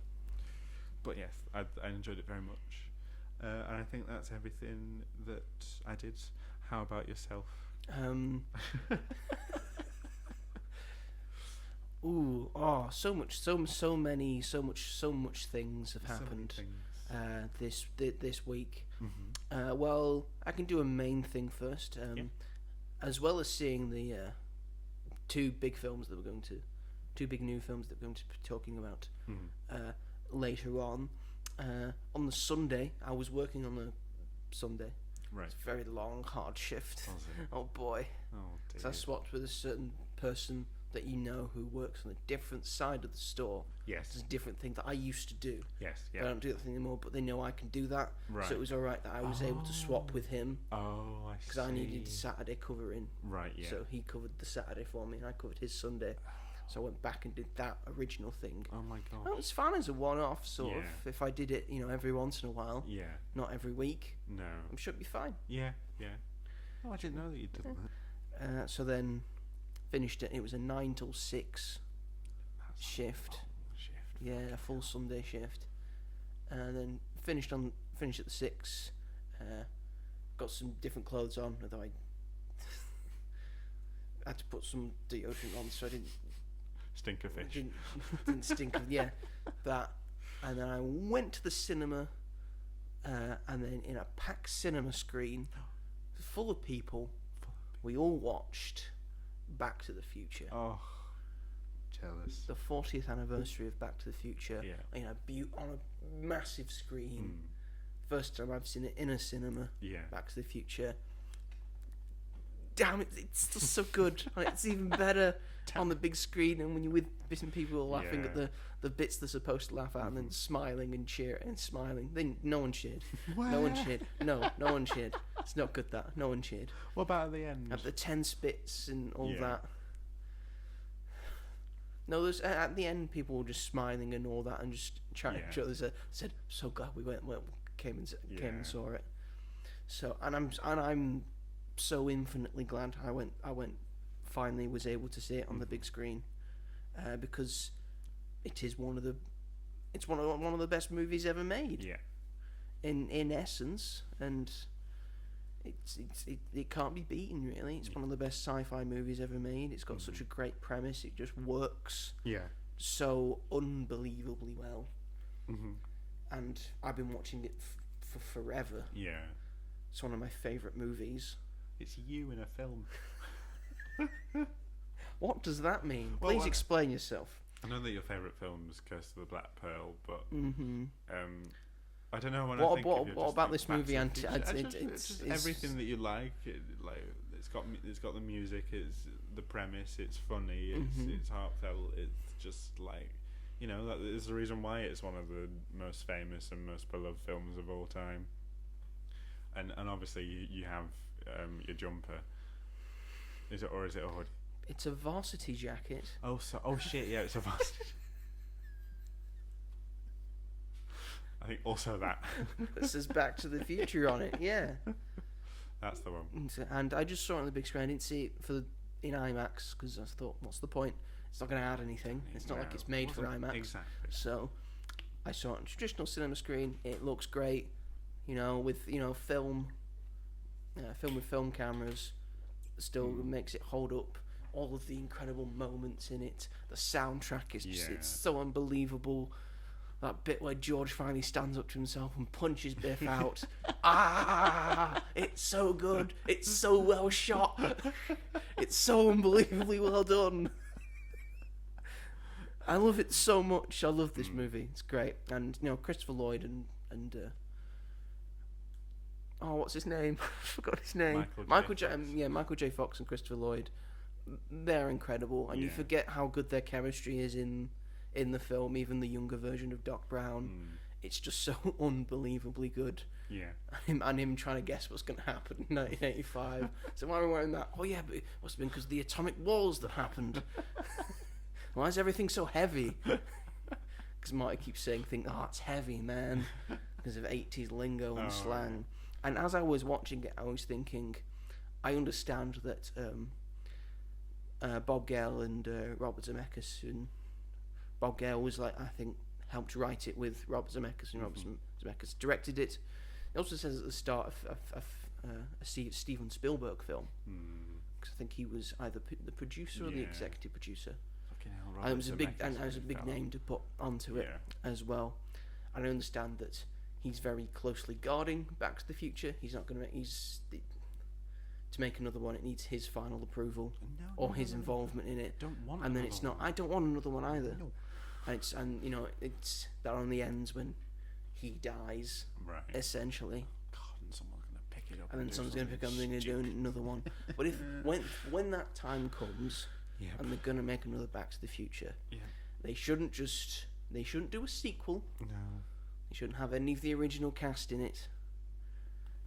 But yes, I enjoyed it very much, and I think that's everything that I did. How about yourself? So much things have happened this week. Well, I can do a main thing first. As well as seeing the two big new films that we're going to be talking about later on. On the Sunday, I was working on a Sunday. Right. It's a very long, hard shift. Oh boy. Oh dear. So I swapped with a certain person that you know who works on a different side of the store. Yes. It's a different thing that I used to do. Yes. I Yeah. don't do that thing anymore, but they know I can do that. Right. So it was alright that I was able to swap with him. Oh, I see. Because I needed Saturday covering. Right. Yeah. So he covered the Saturday for me, and I covered his Sunday. So I went back and did that original thing. Oh my god. Well, it's fine as a one-off, sort of. Yeah. If I did it, every once in a while, Yeah. not every week, No. I'm sure it'd be fine. Yeah. Yeah. Oh, I didn't know that you did that. So then finished it. It was a 9 till 6 shift. Shift. Yeah, a full Sunday shift. And then finished at the 6. Got some different clothes on, although I had to put some deodorant on so I didn't Stink of fish. didn't stink of that. And then I went to the cinema, and then in a packed cinema screen full of people, we all watched Back to the Future. Oh, jealous. The 40th anniversary of Back to the Future. Yeah. On a massive screen. First time I've seen it in a cinema. Yeah. Back to the Future. Damn it, it's still so good. It's even better on the big screen, and when you're with different people laughing at the bits they're supposed to laugh at, and then smiling and cheering and smiling. Then no one cheered. No one cheered. No one cheered. It's not good that. No one cheered. What about at the end? At the tense bits and all that. No, there's at the end people were just smiling and all that and just chatting to each other. Said, "So glad we came and saw it." So and I'm so infinitely glad I went. Finally was able to see it on the big screen, because it is one of the best movies ever made. Yeah. In essence, and it can't be beaten really. It's one of the best sci-fi movies ever made. It's got such a great premise. It just works. Yeah. so unbelievably well, Mm-hmm. and I've been watching it for forever. Yeah. It's one of my favourite movies. It's you in a film. What does that mean? Well, Please explain yourself. I know that your favourite film is Curse of the Black Pearl, but I don't know when I think of what about this movie? It's everything that you like. It's got the music. It's the premise. It's funny. It's heartfelt. It's just like, that is the reason why it's one of the most famous and most beloved films of all time. And obviously you have your jumper. Is it a hood? It's a varsity jacket. Oh shit! Yeah, it's a varsity. I think also that. That says Back to the Future on it. Yeah. That's the one. And I just saw it on the big screen. I didn't see it in IMAX because I thought, what's the point? It's not going to add anything. It's not like it's made for IMAX. Exactly. So I saw it on traditional cinema screen. It looks great, with film with film cameras. Still makes it hold up. All of the incredible moments in it. The soundtrack is just it's so unbelievable. That bit where George finally stands up to himself and punches Biff out. It's so good. It's so well shot. It's so unbelievably well done. I love it so much. I love this movie. It's great. And, Christopher Lloyd and what's his name? I forgot his name. Michael J. Fox and Christopher Lloyd. They're incredible. And you forget how good their chemistry is in the film, even the younger version of Doc Brown. It's just so unbelievably good. Yeah. And him trying to guess what's going to happen in 1985. So why are we wearing that? Oh yeah, but it must have been because of the atomic wars that happened. Why is everything so heavy? Because Marty keeps saying things, it's heavy, man. Because of 80s lingo and slang. And as I was watching it, I was thinking, I understand that Bob Gale and Robert Zemeckis, and Bob Gale was I think helped write it with Robert Zemeckis, and Robert Zemeckis directed it. It also says at the start of a Steven Spielberg film, because I think he was either the producer or the executive producer. And it was a big name to put onto it as well. And I understand that he's very closely guarding Back to the Future. He's not going to. To make another one, it needs his final approval or his involvement in it. And then it's not. I don't want another one either. No. And it's that only ends when he dies, right? Essentially. God, and someone's going to pick it up. And then someone's going to pick up and they're going to do another one. But when that time comes, and they're going to make another Back to the Future, they shouldn't do a sequel. No. They shouldn't have any of the original cast in it.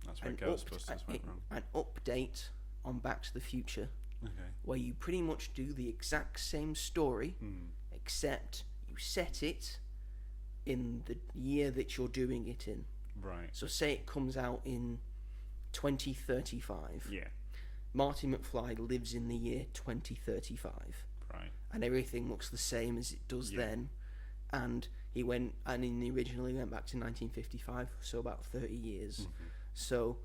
That's where Ghostbusters went wrong. An update on Back to the Future, where you pretty much do the exact same story, except you set it in the year that you're doing it in. Right. So say it comes out in 2035. Yeah. Marty McFly lives in the year 2035. Right. And everything looks the same as it does then. And he went, and in the original he went back to 1955, so about 30 years. So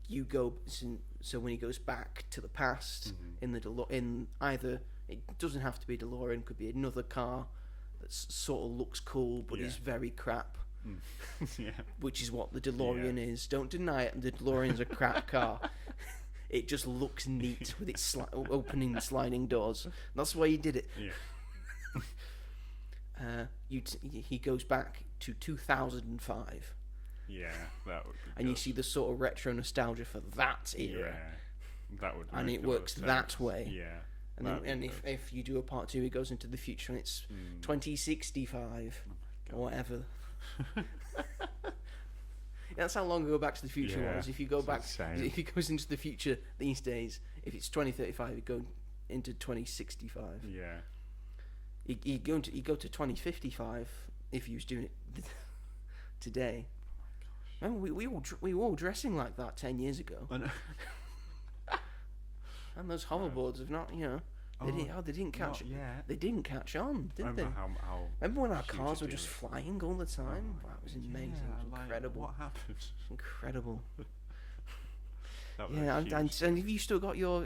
you go, so when he goes back to the past in either, it doesn't have to be DeLorean, could be another car that sort of looks cool but is very crap. Which is what the DeLorean is. Don't deny it, the DeLorean's a crap car. It just looks neat with its opening and sliding doors. That's why he did it. He goes back to 2005. Yeah, that would be and you see the sort of retro nostalgia for that era. Yeah, that would. And it works that way. Yeah. And if you do a part 2, it goes into the future and it's 2065 or whatever. That's how long ago Back to the Future was. If you go back, if it goes into the future these days, if it's 2035, it go into 2065. Yeah. You go to 2055 if you was doing it today. Remember, we were all dressing like that 10 years ago. I know. And those hoverboards have not, they didn't catch. They didn't catch on, did they? Remember when our cars were just flying all the time? That was amazing. It was incredible. What happened? Incredible. And have you still got your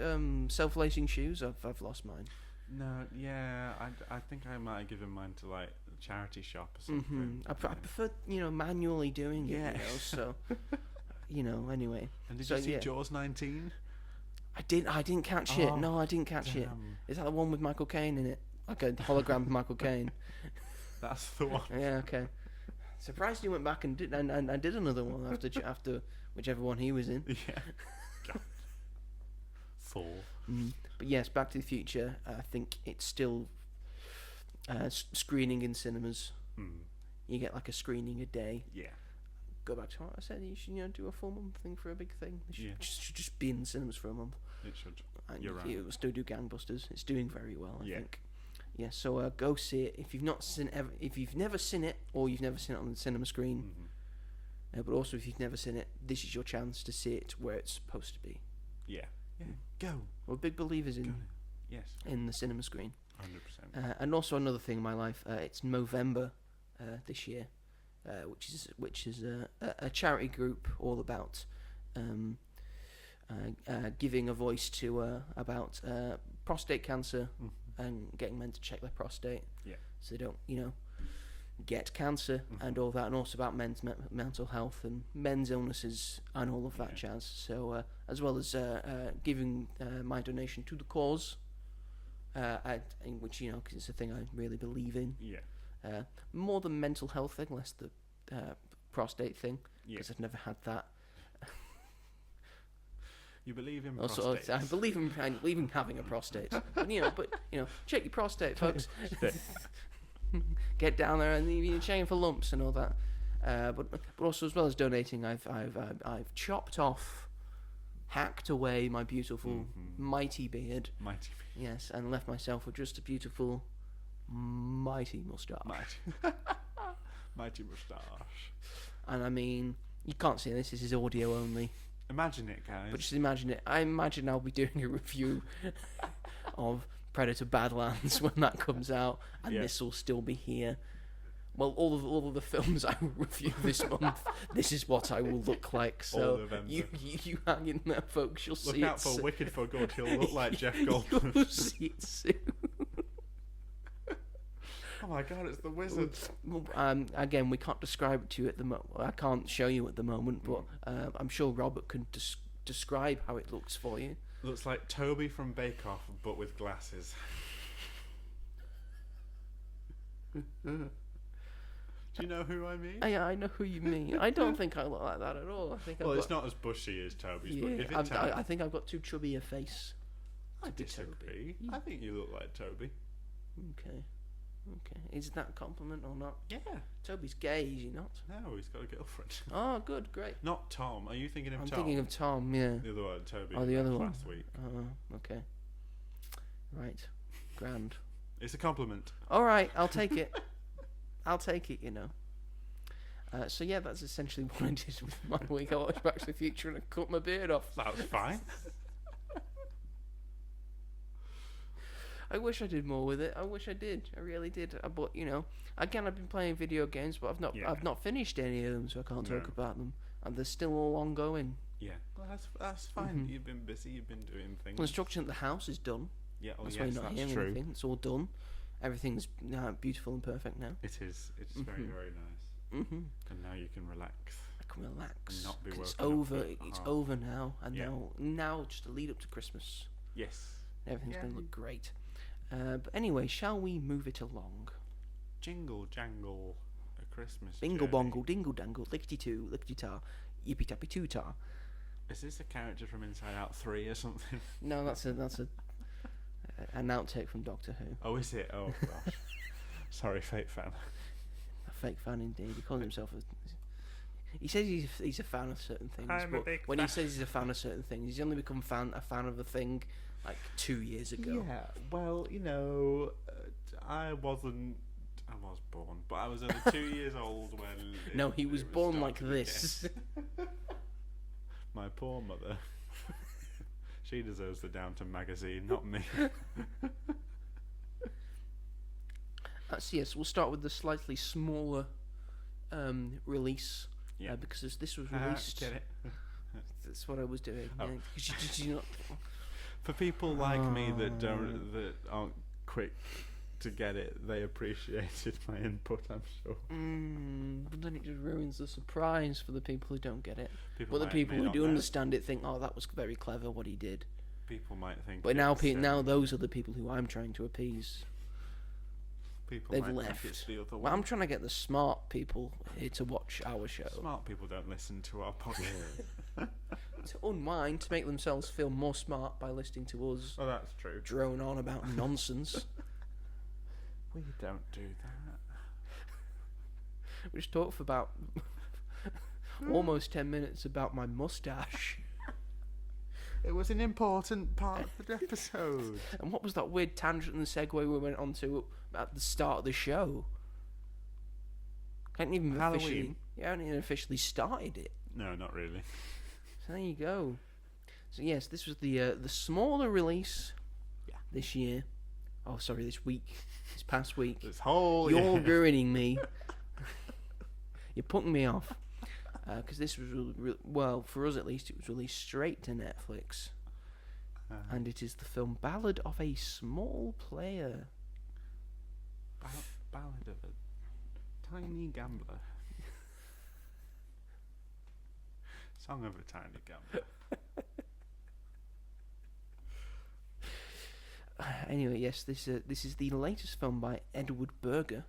self-lacing shoes? I've lost mine. No, yeah, I think I might have given mine to like a charity shop or something. I prefer manually doing it. So anyway. And did you see Jaws 19? I didn't catch it. No, I didn't catch it. Is that the one with Michael Caine in it? Like a hologram of Michael Caine. That's the one. Yeah, okay. Surprised you went back and did another one after whichever one he was in. Yeah. God. 4. But yes, Back to the Future. I think it's still screening in cinemas. You get like a screening a day. Yeah. Go back to what I said. You should do a full month thing for a big thing. It should just be in the cinemas for a month. It should. And You're right. It will still do gangbusters. It's doing very well, I think. Yeah, so go see it if you've never seen it, or you've never seen it on the cinema screen. But also, if you've never seen it, this is your chance to see it where it's supposed to be. Yeah. Go. We're big believers in the cinema screen. 100%. And also another thing in my life, it's Movember this year, which is a charity group all about giving a voice to about prostate cancer. And getting men to check their prostate, so they don't, get cancer and all that, and also about men's mental health and men's illnesses and all of that jazz. So as well as giving my donation to the cause, in which cause it's a thing I really believe in. Yeah. More the mental health thing, less the prostate thing, because I've never had that. You believe in prostates? I believe in having a prostate. But check your prostate, folks. Get down there and you're checking for lumps and all that. But also, as well as donating, I've chopped off, hacked away my beautiful mighty beard. Yes, and left myself with just a beautiful mighty moustache. Mighty moustache. And I mean, you can't see this. This is audio only. Imagine it, guys. But just imagine it. I imagine I'll be doing a review of Predator Badlands when that comes out, and this will still be here. Well, all of the films I will review this month, this is what I will look like. So you hang in there, folks. You'll see it. Look out for Wicked for Good. He'll look like Jeff Goldblum. You'll see it soon. Oh my God, it's the wizard. Again, we can't describe it to you at the moment. I can't show you at the moment, but I'm sure Robert can describe how it looks for you. Looks like Toby from Bake Off, but with glasses. Do you know who I mean? I know who you mean. I don't think I look like that at all. I think it's not as bushy as Toby's, but if it's I think I've got too chubby a face. I disagree. I think you look like Toby. Okay. Is that a compliment or not? Yeah. Toby's gay, is he not? No, he's got a girlfriend. Oh, good, great. Not Tom. Are you thinking of Tom? I'm thinking of Tom, yeah. The other one, Toby. Oh, the other one. Last week. Oh, okay. Right. Grand. It's a compliment. All right, I'll take it. So yeah, that's essentially what I did with my week. I watched Back to the Future and I cut my beard off. That was fine. I wish I did more with it. I wish I did. I really did. But again, I've been playing video games, but I've not finished any of them, so I can't talk about them. And they're still all ongoing. Yeah, well, that's fine. You've been busy. You've been doing things. Construction at the house is done. Yeah, that's why you're not hearing anything. It's all done. Everything's beautiful and perfect now. It is. It's very, very nice. And now you can relax. I can relax. And not be it's over. It's over now. And now just a lead up to Christmas. Yes. Everything's going to look great. But anyway, shall we move it along? Jingle jangle, a Christmas Bingle journey. bongle, dingle dangle, lickety too, lickety tar, yippee tappy too tar. Is this a character from Inside Out 3 or something? No, that's an outtake from Doctor Who. Oh, is it? Oh gosh. Sorry, fake fan. A fake fan indeed. He calls himself he says he's a fan of certain things, but when he says he's a fan of certain things, he's only become a fan of the thing like 2 years ago. Yeah, well, I was born, but I was only 2 years old when... No, he was born like this. My poor mother. She deserves the Downton magazine, not me. So yes, we'll start with the slightly smaller release. Yeah. Because this was released... Get it? That's what I was doing. Oh. Yeah. Did you not... For people like me that aren't quick to get it, they appreciated my input, I'm sure. But then it just ruins the surprise for the people who don't get it. People But the people may who not do know. understand it think, oh, that was very clever what he did. People might think. But now, it's, now those are the people who I'm trying to appease. people They've might left. think it's the other Well, way. I'm trying to get the smart people here to watch our show. Smart people don't listen to our podcast. To unwind, to make themselves feel more smart by listening to us Well, that's true. drone on about nonsense. We don't do that. We just talked for about almost 10 minutes about my moustache. It was an important part of the episode. And what was that weird tangent and segue we went on to at the start of the show? Can't even Halloween. officially. You haven't even officially started it. No, not really. So there you go. So yes, this was the smaller release. Yeah. This year. Oh, sorry, this week. This past week. This whole You're year. ruining me. You're putting me off. Because this was, well, for us at least, it was released straight to Netflix. And it is the film Ballad of a Small Player. Ballad of a Tiny Gambler. Song of a Tiny Gambler. Anyway, yes, this is the latest film by Edward Berger,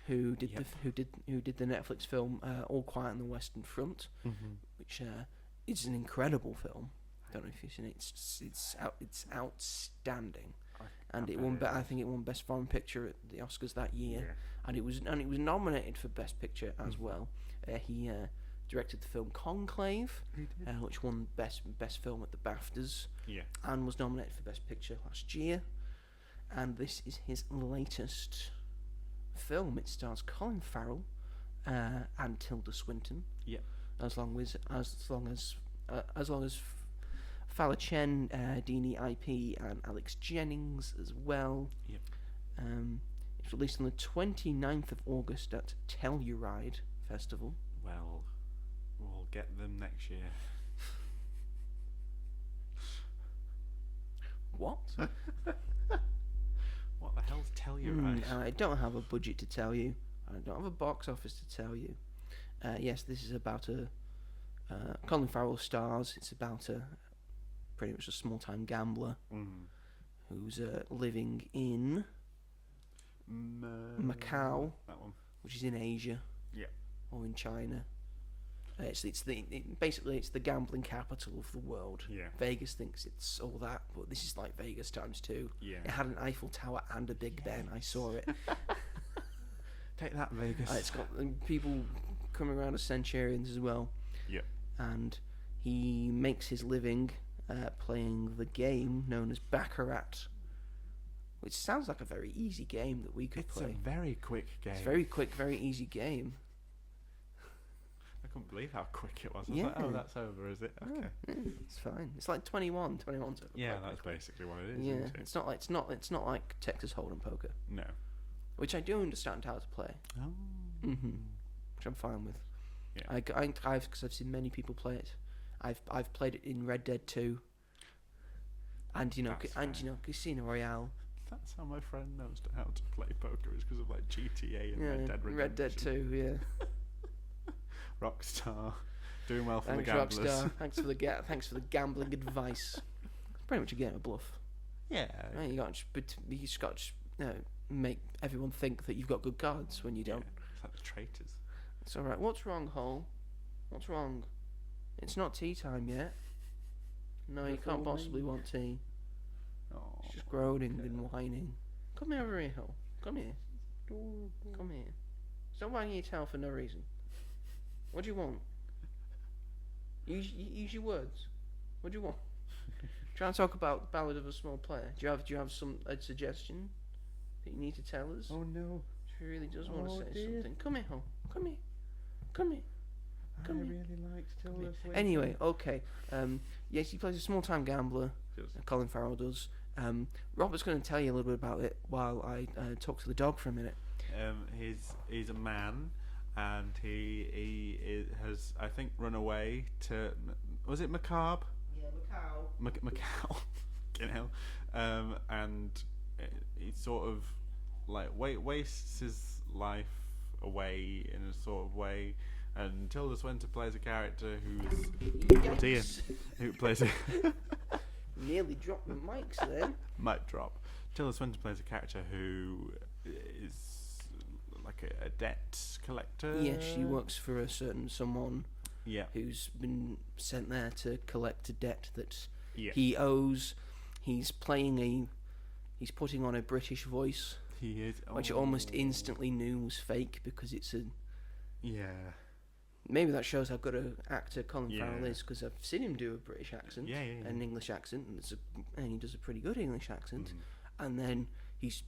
who did the Netflix film All Quiet on the Western Front, which is an incredible film. I don't know if you've seen it. It's outstanding, and it won. I think it won Best Foreign Picture at the Oscars that year, and it was nominated for Best Picture as well. He directed the film Conclave, which won best film at the BAFTAs, and was nominated for Best Picture last year. And this is his latest film. It stars Colin Farrell and Tilda Swinton. As long as Fala Chen, Dini IP, and Alex Jennings as well. It's released on the 29th of August at Telluride Festival. Well, we'll get them next year. What? What the hell's Telluride? I don't have a budget to tell you. I don't have a box office to tell you. Yes, this is about a Colin Farrell stars. It's about pretty much a small-time gambler who's living in Macau, that one. which is in Asia, or in China. Basically it's the gambling capital of the world. Vegas thinks it's all that, but this is like Vegas times 2. It had an Eiffel Tower and a Big Ben. I saw it. Take that, Vegas. It's got people coming around as centurions as well. And he makes his living playing the game known as Baccarat, which sounds like a very easy game that we could play. It's a very quick game. It's a very quick, very easy game. I couldn't believe how quick it was. I was like, oh, that's over, is it? Okay. It's fine. It's like 21. 21's over. Yeah, that's basically what it is. Yeah, Isn't it? it's not like Texas Hold'em poker, No. which I do understand how to play. Oh. Which I'm fine with. Yeah. Because I've seen many people play it. I've played it in Red Dead 2. And Casino Royale. That's how my friend knows how to play poker, is because of like GTA and Red Dead Redemption. Red Dead 2, yeah. Rockstar, doing well for Thanks, the gamblers. Rockstar. Thanks for the gambling advice. Pretty much a game of bluff. Yeah. Right, you just got to make everyone think that you've got good cards when you don't. It's like the traitors. It's all right. What's wrong, Hole? What's wrong? It's not tea time yet. No, you can't possibly want tea. Oh. It's just groaning and whining. Come over here, Hole. Come here. Come here. Stop wagging your tail for no reason. What do you want? Use your words. What do you want? Trying to talk about the Ballad of a Small Player. Do you have a suggestion that you need to tell us? Oh no. She really does want to say dear. something. Come here, Hole. Come here. Come here. Come here. really liked Tilda Swinton. Anyway, okay. Yes, he plays a small-time gambler. Colin Farrell does. Robert's going to tell you a little bit about it while I talk to the dog for a minute. He's a man, and he has, I think, run away to, was it Macabre? Yeah, Macau. Macau. Fucking hell. And he sort of like wastes his life away in a sort of way. And Tilda Swinton plays a character who's oh dear, who plays a Nearly dropped the mics then. mic drop. Tilda Swinton plays a character who is like a debt collector. Yeah, she works for a certain someone. Yeah. Who's been sent there to collect a debt that Yeah. he owes. He's putting on a British voice, He is. which I almost instantly knew was fake because it's a. Yeah. Maybe that shows how good an actor Colin Farrell Yeah. is, because I've seen him do a British accent, Yeah. an English accent, and he does a pretty good English accent. Mm. And then he's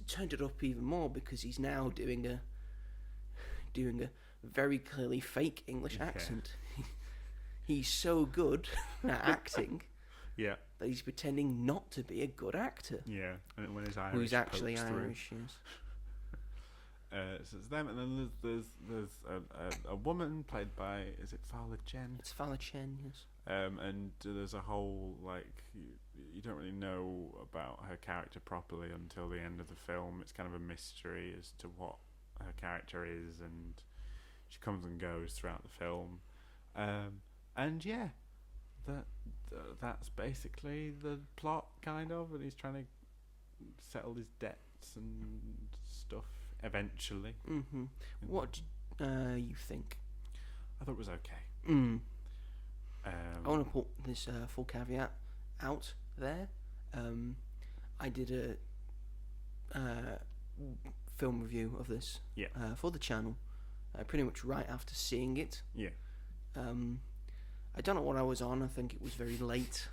turned it up even more because he's now doing a very clearly fake English Yeah. accent. He's so good at acting Yeah. that he's pretending not to be a good actor. Yeah. And when his Irish Who's actually pokes through. Irish, yes. So it's them, and then there's a woman played by, is it Fala Jen? It's Fala Chen, yes. And there's a whole you don't really know about her character properly until the end of the film. It's kind of a mystery as to what her character is, and she comes and goes throughout the film. And yeah, that's basically the plot, kind of. And he's trying to settle his debts and stuff eventually. Mm-hmm. What do you think? I thought it was okay. I want to put this full caveat out there. I did a film review of this for the channel, pretty much right after seeing it. Yeah. I don't know what I was on. I think it was very late.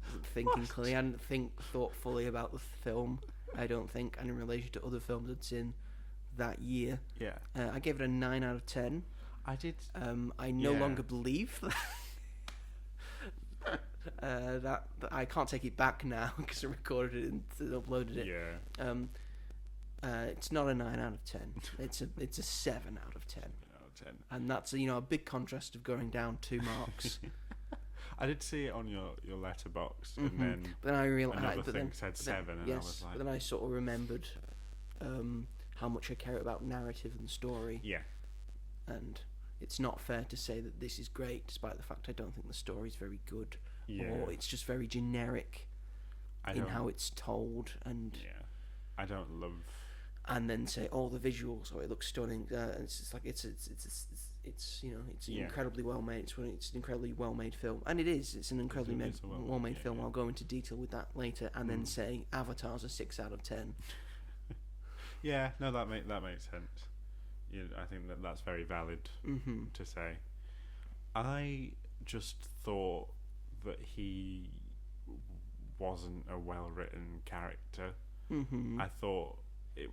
I wasn't thinking clearly. I didn't thought fully about the film. I don't think, and in relation to other films I'd seen that year. Yeah. I gave it a 9 out of 10. I did. I no longer believe that I can't take it back now because I recorded it and uploaded it. Yeah. It's not a 9 out of 10. It's a 7 out of 10. Out of 10. And that's a big contrast of going down 2 marks. I did see it on your Letterboxd, and Mm-hmm. then But then I realized another thing said 7, and I was like, but then I sort of remembered how much I care about narrative and story. yeah, And it's not fair to say that this is great, despite the fact I don't think the story's very good, yeah. or it's just very generic in how it's told, and yeah, I don't love. And then say, oh, the visuals, it looks stunning. It's just like it's Yeah. incredibly well made. It's an incredibly well made film, and it is. It's an incredibly well made film. yeah. I'll go into detail with that later, and then say Avatar's a 6 out of 10. Yeah, no, that makes sense. I think that's very valid to say. I just thought that he wasn't a well-written character. I thought he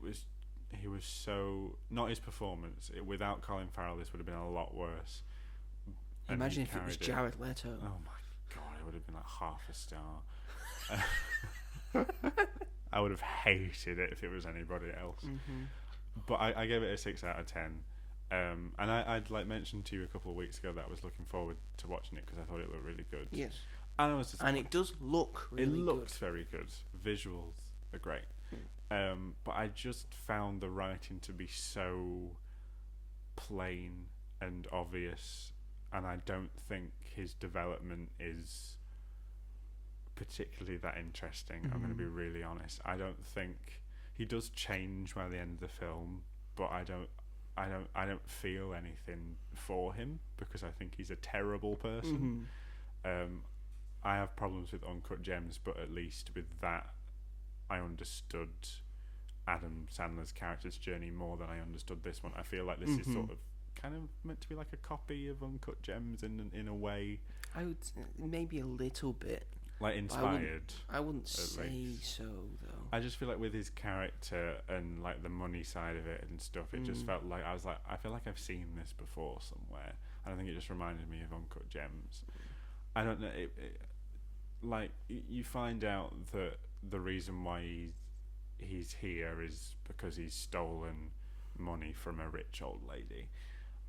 was so, not his performance. Without Colin Farrell, this would have been a lot worse. Imagine if it was Jared Leto. Oh my god, it would have been like half a star. I would have hated it if it was anybody else. But I gave it a 6 out of 10. And I'd mentioned to you a couple of weeks ago that I was looking forward to watching it because I thought it looked really good. Yes. And I was And it does look really good. It looks very good. Visuals are great. But I just found the writing to be so plain and obvious, and I don't think his development is particularly that interesting. I'm going to be really honest. I don't think he does change by the end of the film, but I don't feel anything for him because I think he's a terrible person. I have problems with Uncut Gems, but at least with that I understood Adam Sandler's character's journey more than I understood this one. I feel like this is sort of kind of meant to be like a copy of Uncut Gems in a way. I would maybe a little bit. Like inspired. I wouldn't say so though. I just feel like with his character and like the money side of it and stuff, it just felt like I feel like I've seen this before somewhere. And I think it just reminded me of Uncut Gems. I don't know. Like you find out that the reason why he's here is because he's stolen money from a rich old lady,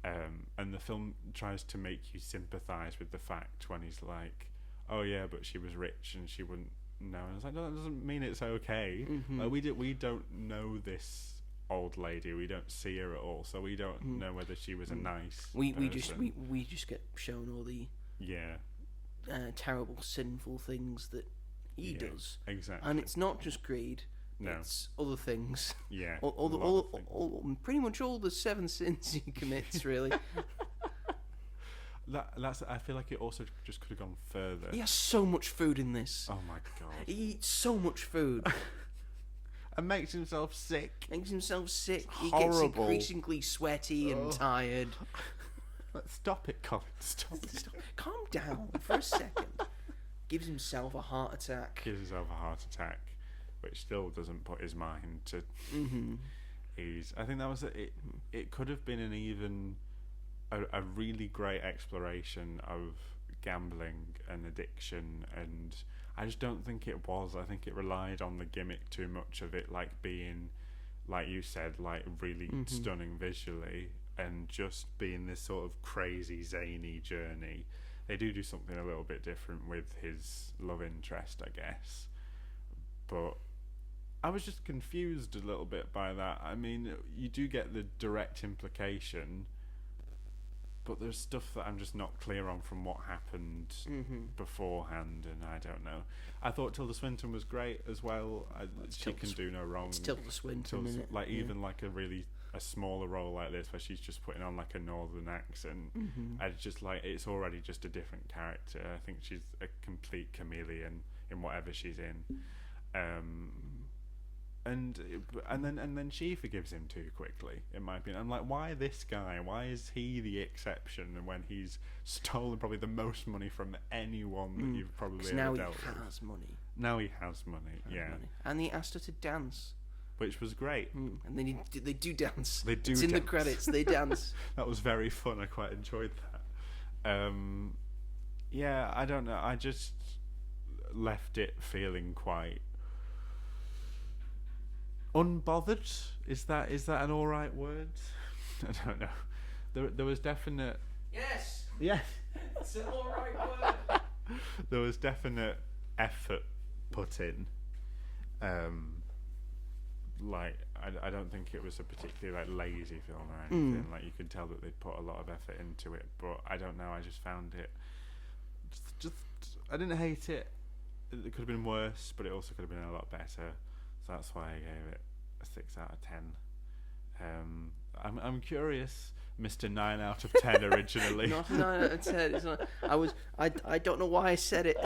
and the film tries to make you sympathise with the fact when he's like, oh yeah, but she was rich and she wouldn't no. And I was like, no, that doesn't mean it's okay. Mm-hmm. Like, we don't know this old lady. We don't see her at all, so we don't know whether she was a nice we person. we just get shown all the terrible sinful things that he does, exactly, and it's not just greed. No. It's other things. Yeah. all pretty much all the 7 sins he commits, really. That's. I feel like it also just could have gone further. He has so much food in this. Oh my god. He eats so much food. And makes himself sick. He Horrible. gets increasingly sweaty and tired. Stop it, Colin. Stop it. Calm down for a second. Gives himself a heart attack. Gives himself a heart attack, which still doesn't put his mind to ease. I think that was it. It could have been a really great exploration of gambling and addiction, and I just don't think it was. I think it relied on the gimmick too much of it, like being, like you said, like really stunning visually, and just being this sort of crazy zany journey. They do something a little bit different with his love interest, I guess, but I was just confused a little bit by that. I mean, you do get the direct implication, but there's stuff that I'm just not clear on from what happened beforehand, and I don't know. I thought Tilda Swinton was great as well. She can do no wrong. It's Tilda Swinton, isn't it? Like, even like a smaller role like this, where she's just putting on like a northern accent, and it's just like, it's already just a different character. I think she's a complete chameleon in whatever she's in. And then she forgives him too quickly, in my opinion. I'm like, why this guy? Why is he the exception? And when he's stolen probably the most money from anyone that you've probably ever dealt with. Now he has money. Now he has money, Money. And he asked her to dance, which was great. And then they do dance. They do. It's dance. in the credits. They dance. That was very fun. I quite enjoyed that. Yeah, I don't know. I just left it feeling quite unbothered. Is that an all right word? I don't know. There was definite. Yes. Yeah. It's an all right word. There was definite effort put in. Like, I don't think it was a particularly like lazy film or anything. Like, you could tell that they'd put a lot of effort into it, but I don't know. I just found it. Just I didn't hate it. It could have been worse, but it also could have been a lot better. So that's why I gave it a 6 out of 10. I'm curious, Mr. 9 out of 10 originally. Not a 9 out of 10. It's not. I don't know why I said it.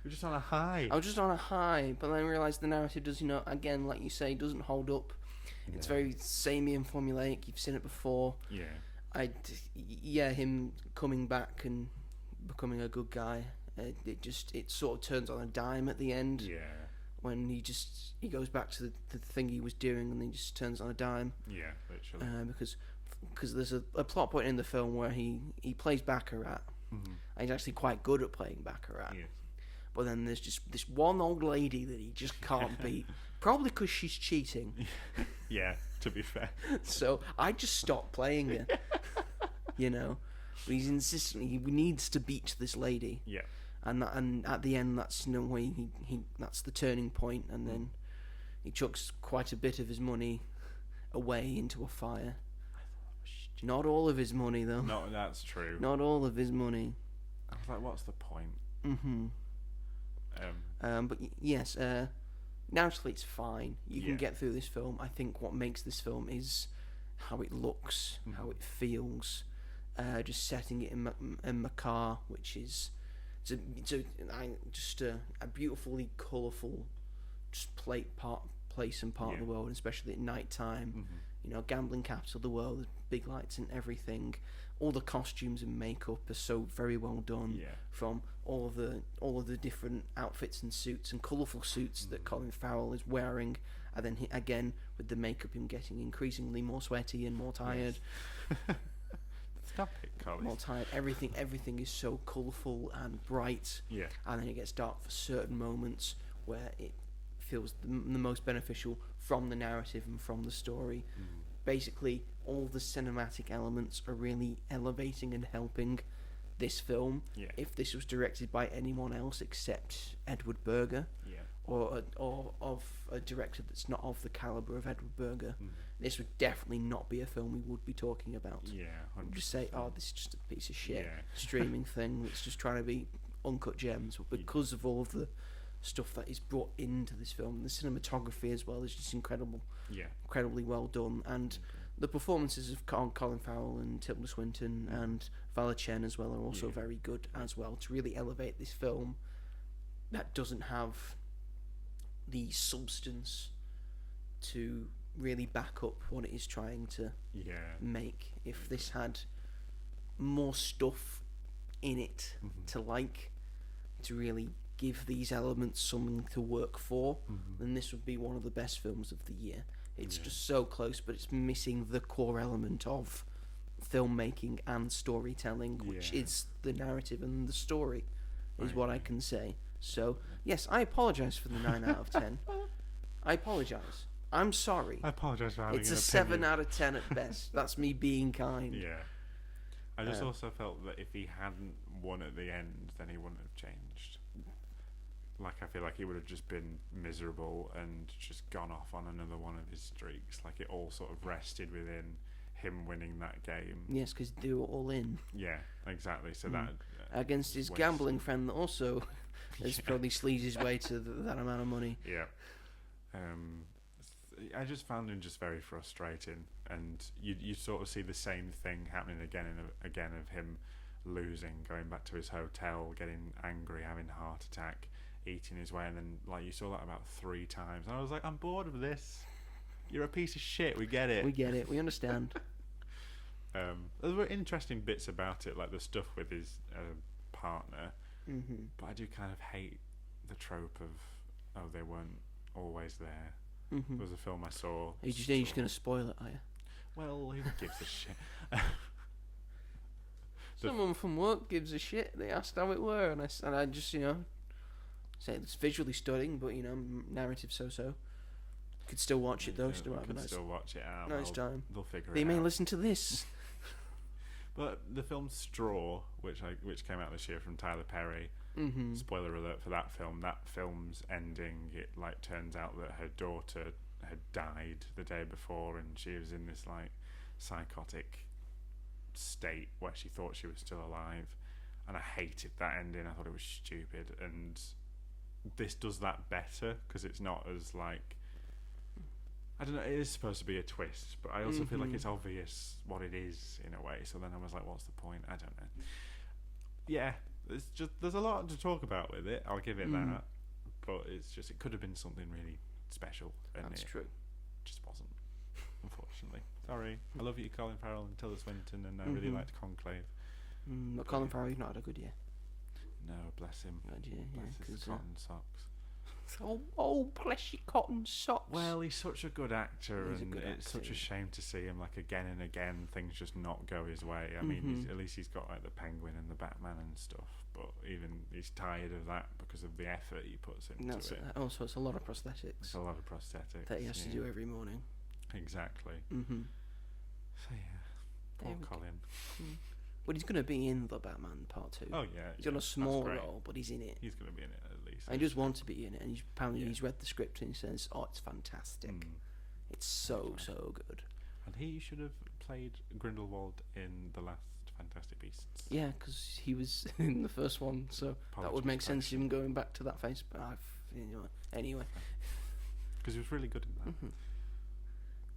You're just on a high. I was just on a high, but then I realised the narrative does, again, like you say, doesn't hold up. Yeah. It's very samey and formulaic. You've seen it before. Yeah. Him coming back and becoming a good guy. It sort of turns on a dime at the end. Yeah. When he goes back to the thing he was doing, and he just turns on a dime. Yeah, literally. Because there's a plot point in the film where he plays baccarat. And he's actually quite good at playing baccarat. Yes. But then there's just this one old lady that he just can't beat. Probably because she's cheating. Yeah, to be fair. So I just stopped playing it. But he's insistent. He needs to beat this lady. Yeah. And at the end, that's no way he that's the turning point, and then he chucks quite a bit of his money away into a fire. Not all of his money, though. No, that's true. Not all of his money. I was like, what's the point? But yes, narratively it's fine. You can get through this film. I think what makes this film is how it looks, how it feels. Just setting it in Makar, which is just a beautifully colourful, just place and part of the world, especially at night time. Gambling capital of the world, there's big lights and everything. All the costumes and makeup are so very well done. From all of the different outfits and suits and colourful suits that Colin Farrell is wearing, and then again with the makeup, him getting increasingly more sweaty and more tired. Yes. Stop it, Colin. More tired. Everything is so colourful and bright. Yeah. And then it gets dark for certain moments where it feels the most beneficial from the narrative and from the story. Basically, all the cinematic elements are really elevating and helping this film Yeah. if this was directed by anyone else except Edward Berger, Yeah. or of a director that's not of the caliber of Edward Berger. This would definitely not be a film we would be talking about. Yeah. We'd just say, oh, this is just a piece of shit Yeah. streaming thing that's just trying to be uncut gems. But because of all of the stuff that is brought into this film, the cinematography as well is just incredible. Yeah. Incredibly well done, and the performances of Colin Farrell and Tilda Swinton and Vala Chen as well are also very good as well, to really elevate this film that doesn't have the substance to really back up what it is trying to make. If this had more stuff in it to like, to really give these elements something to work for, then this would be one of the best films of the year. It's just so close, but it's missing the core element of filmmaking and storytelling, which is the narrative and the story, is what I can say. So, yes, I apologise for the 9 out of 10. I apologise. I'm sorry. I apologise for having It's an a opinion. 7 out of 10 at best. That's me being kind. Yeah. I just also felt that if he hadn't won at the end, then he wouldn't have changed. Like, I feel like he would have just been miserable and just gone off on another one of his streaks. Like, it all sort of rested within him winning that game. Yes, because they were all in. Yeah, exactly. So that... Against his waste. gambling friend that also has probably sleazed his way to that amount of money. Yeah. I just found him just very frustrating, and you sort of see the same thing happening again and again of him losing, going back to his hotel, getting angry, having a heart attack, eating his way, and then like you saw that about 3 times, and I was like, I'm bored of this. You're a piece of shit. We get it. We get it. We understand. There were interesting bits about it, like the stuff with his partner, but I do kind of hate the trope of they weren't always there. There was a film I saw. You're just going to spoil it, are you? Well, who gives a shit? Someone from work gives a shit. They asked how it were, and I just, say it's visually stunning, but, narrative so-so. Could still watch it, though. Still have a nice, still watch it out. nice time. They'll figure They it out. may listen to this. But the film Straw, which came out this year from Tyler Perry, spoiler alert for that film. That film's ending, it like turns out that her daughter had died the day before, and she was in this like psychotic state where she thought she was still alive, and I hated that ending. I thought it was stupid, and this does that better because it's not as like, I don't know, it is supposed to be a twist, but I also feel like it's obvious what it is in a way, so then I was like, what's the point? I don't know. Yeah, there's a lot to talk about with it, I'll give it that, but it's just, it could have been something really special, and That's it true. just wasn't, unfortunately. Sorry, I love you, Colin Farrell and Tilda Swinton, and I really liked Conclave. But Colin Farrell, you've not had a good year. No, bless him. Good year, Bless his cotton socks. Oh, bless your cotton socks. Well, he's such a good actor, He's a and good it's actor, such a shame to see him like again and again things just not go his way. I mean, at least he's got like the Penguin and the Batman and stuff, but even he's tired of that because of the effort he puts into it. Also, it's a lot of prosthetics. It's a lot of prosthetics That he has to do every morning. Exactly. So yeah, poor Colin. But he's going to be in the Batman Part 2. Oh yeah, He's got a small role, but he's in it. He's going to be in it at least. I just want to be in it, and he's read the script and he says, "Oh, it's fantastic. It's so good." And he should have played Grindelwald in the last Fantastic Beasts. Yeah, because he was in the first one, so that would make sense. Him going back to that face, but anyway. Because he was really good in that.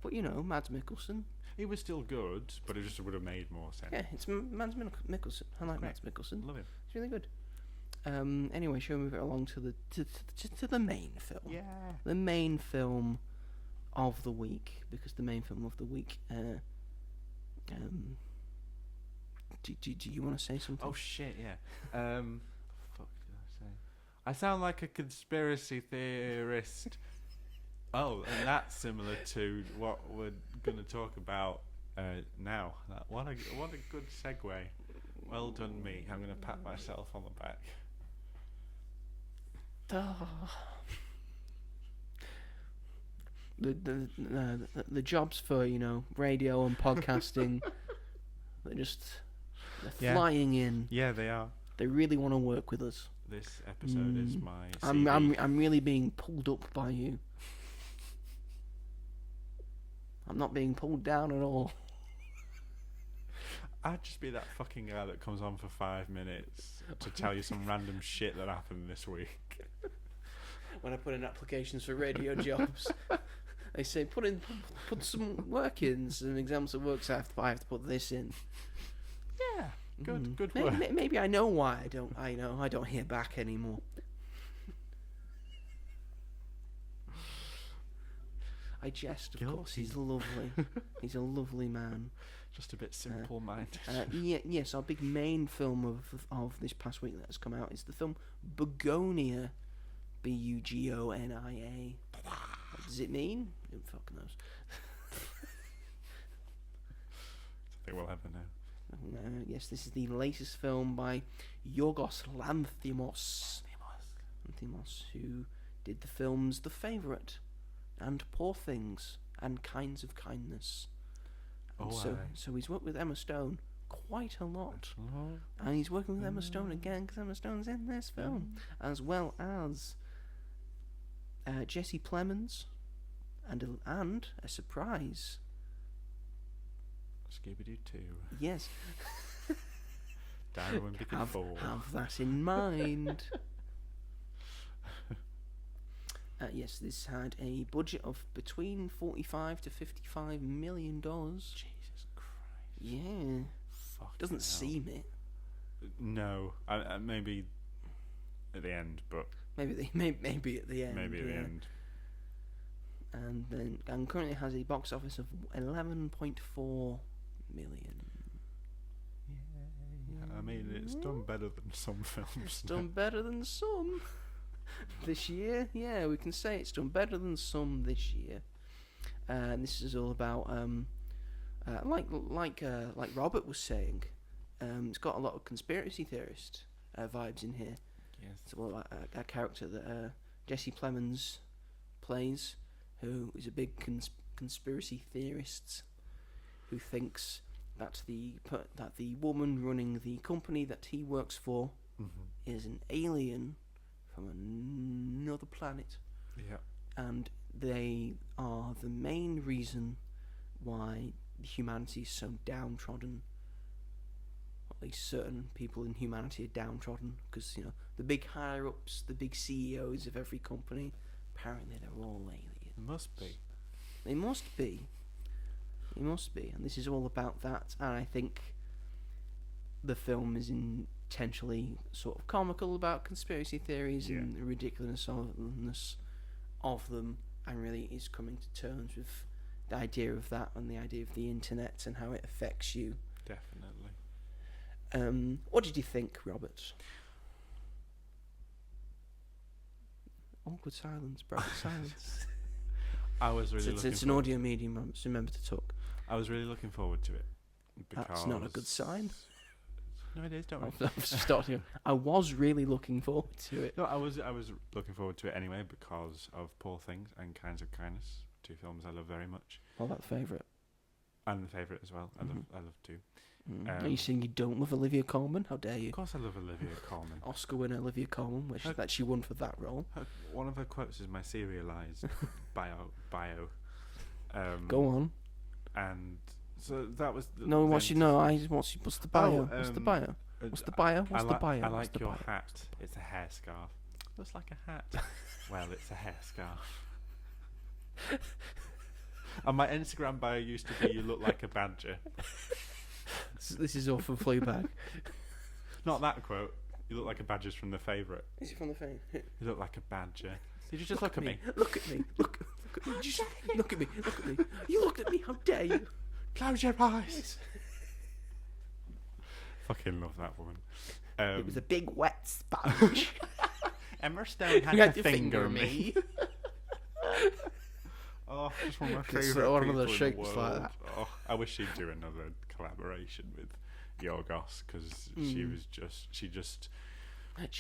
But Mads Mikkelsen. He was still good, but it just would have made more sense. Yeah, it's Mads Mikkelsen. I like Mads Mikkelsen. Love him. It's really good. Anyway, shall we move it along to the main film? Yeah. The main film of the week, because the main film of the week. Do you want to say something? Oh shit! Yeah. Fuck did I say? I sound like a conspiracy theorist. Oh, and that's similar to what we're going to talk about now. What a good segue. Well done, me. I'm going to pat myself on the back. The jobs for radio and podcasting, they're just They're flying in. Yeah, they are. They really want to work with us. This episode is my CV. I'm really being pulled up by you. I'm not being pulled down at all. I'd just be that fucking guy that comes on for 5 minutes to tell you some random shit that happened this week. When I put in applications for radio jobs, they say put some work in, some examples of work. So I have to put this in. Yeah, good work. Maybe I know why I don't hear back anymore. I jest, of course. He's lovely. He's a lovely man. Just a bit simple-minded. Yes, our big main film of this past week that has come out is the film Bugonia. Bugonia. What does it mean? Who fucking knows? I think we'll ever know. Yes, this is the latest film by Yorgos Lanthimos. Lanthimos, who did the films The Favourite and Poor Things and Kinds of Kindness. So he's worked with Emma Stone quite a lot. And he's working with Emma Stone again because Emma Stone's in this film. As well as Jesse Plemons and a surprise. Scooby-Doo 2. Yes. Darwin Beacon 4. Have that in mind. Yes, this had a budget of between $45 to $55 million. Jesus Christ. Yeah. Doesn't seem it. No. Maybe at the end, but... Maybe at the end. Maybe at the end. And currently has a box office of 11.4 million. Yeah. I mean, it's done better than some films. It's done better than some. This year, yeah, we can say it's done better than some this year. And this is all about, like Robert was saying, it's got a lot of conspiracy theorist vibes in here. Yes. It's all about a character that Jesse Plemons plays, who is a big conspiracy theorist, who thinks that the woman running the company that he works for is an alien from another planet. Yeah. And they are the main reason why humanity is so downtrodden. At least certain people in humanity are downtrodden because, the big higher ups, the big CEOs of every company, apparently they're all aliens. Must be. They must be. They must be. And this is all about that. And I think the film is intentionally sort of comical about conspiracy theories and the ridiculousness of them, and really is coming to terms with the idea of that and the idea of the internet and how it affects you. Definitely. What did you think, Robert? Awkward silence, breathless silence. I was really looking it's an audio medium, so remember to talk. I was really looking forward to it. That's not a good sign. No, it is, don't worry. I was really looking forward to it. No, I was looking forward to it anyway because of Poor Things and Kinds of Kindness, 2 films I love very much. What about The Favourite? And The Favourite as well. I love 2. Are you saying you don't love Olivia Colman? How dare you? Of course I love Olivia Colman. Oscar winner Olivia Colman, that she won for that role. One of her quotes is my serialised bio. Go on. And so that was... what's the bio? What's the bio? What's the bio? What's the bio? I like your hat. It's a hairscarf. Looks like a hat. Well, it's a hairscarf. And my Instagram bio used to be, you look like a badger. This is all from Fleabag. Not that quote. You look like a badger's from The Favourite. Is it from The Favourite? You look like a badger. Did you just look at me? Look at me. Look at me. Just look at me. Look at me. You looked at me. How dare you? Close your eyes. Fucking love that woman. It was a big wet sponge. Emma Stone had to finger me. Oh, just one of my favourite people in the world. Like that. Oh, I wish she'd do another collaboration with Yorgos because she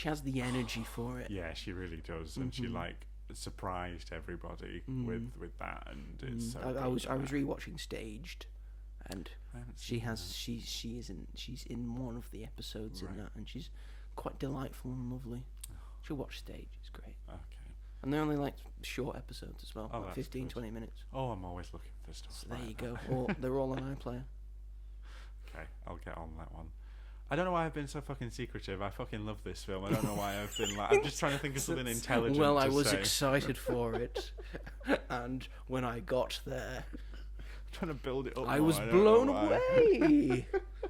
has the energy for it. Yeah, she really does, and she surprised everybody with that, and it's so. I was rewatching Staged and I haven't she seen has that. she's in one of the episodes Right. in that, and she's quite delightful and lovely. She'll watch stage. It's great, Okay. and they're only like short episodes as well, Oh, like that's 15, good. 20 minutes. Oh, I'm always looking for stuff. So there like you that. go. Or they're all on iPlayer. Okay, I'll get on that one. I don't know why I've been so fucking secretive. I fucking love this film. I don't know why I've been like. I'm just trying to think of something intelligent. Well, to I was say. excited for it, and when I got there, Trying to build it up. I more, was don't blown know why. away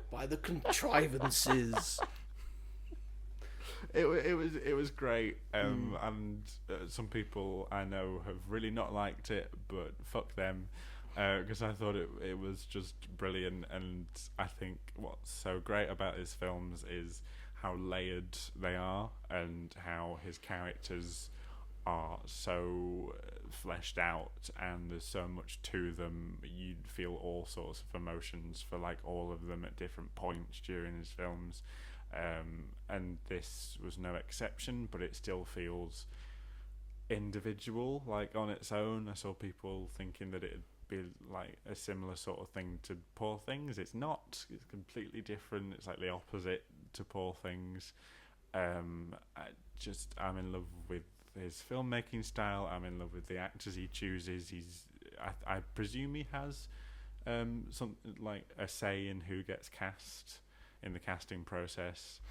by the contrivances. It was great, and some people I know have really not liked it, but fuck them, because I thought it was just brilliant. And I think what's so great about his films is how layered they are, and how his characters are so fleshed out, and there's so much to them. You'd feel all sorts of emotions for like all of them at different points during his films. And this was no exception, but it still feels individual, like on its own. I saw people thinking that it'd be like a similar sort of thing to Poor Things. It's not. It's completely different. It's like the opposite to Poor Things. I'm in love with his filmmaking style. I'm in love with the actors he chooses. I presume he has something like a say in who gets cast in the casting process,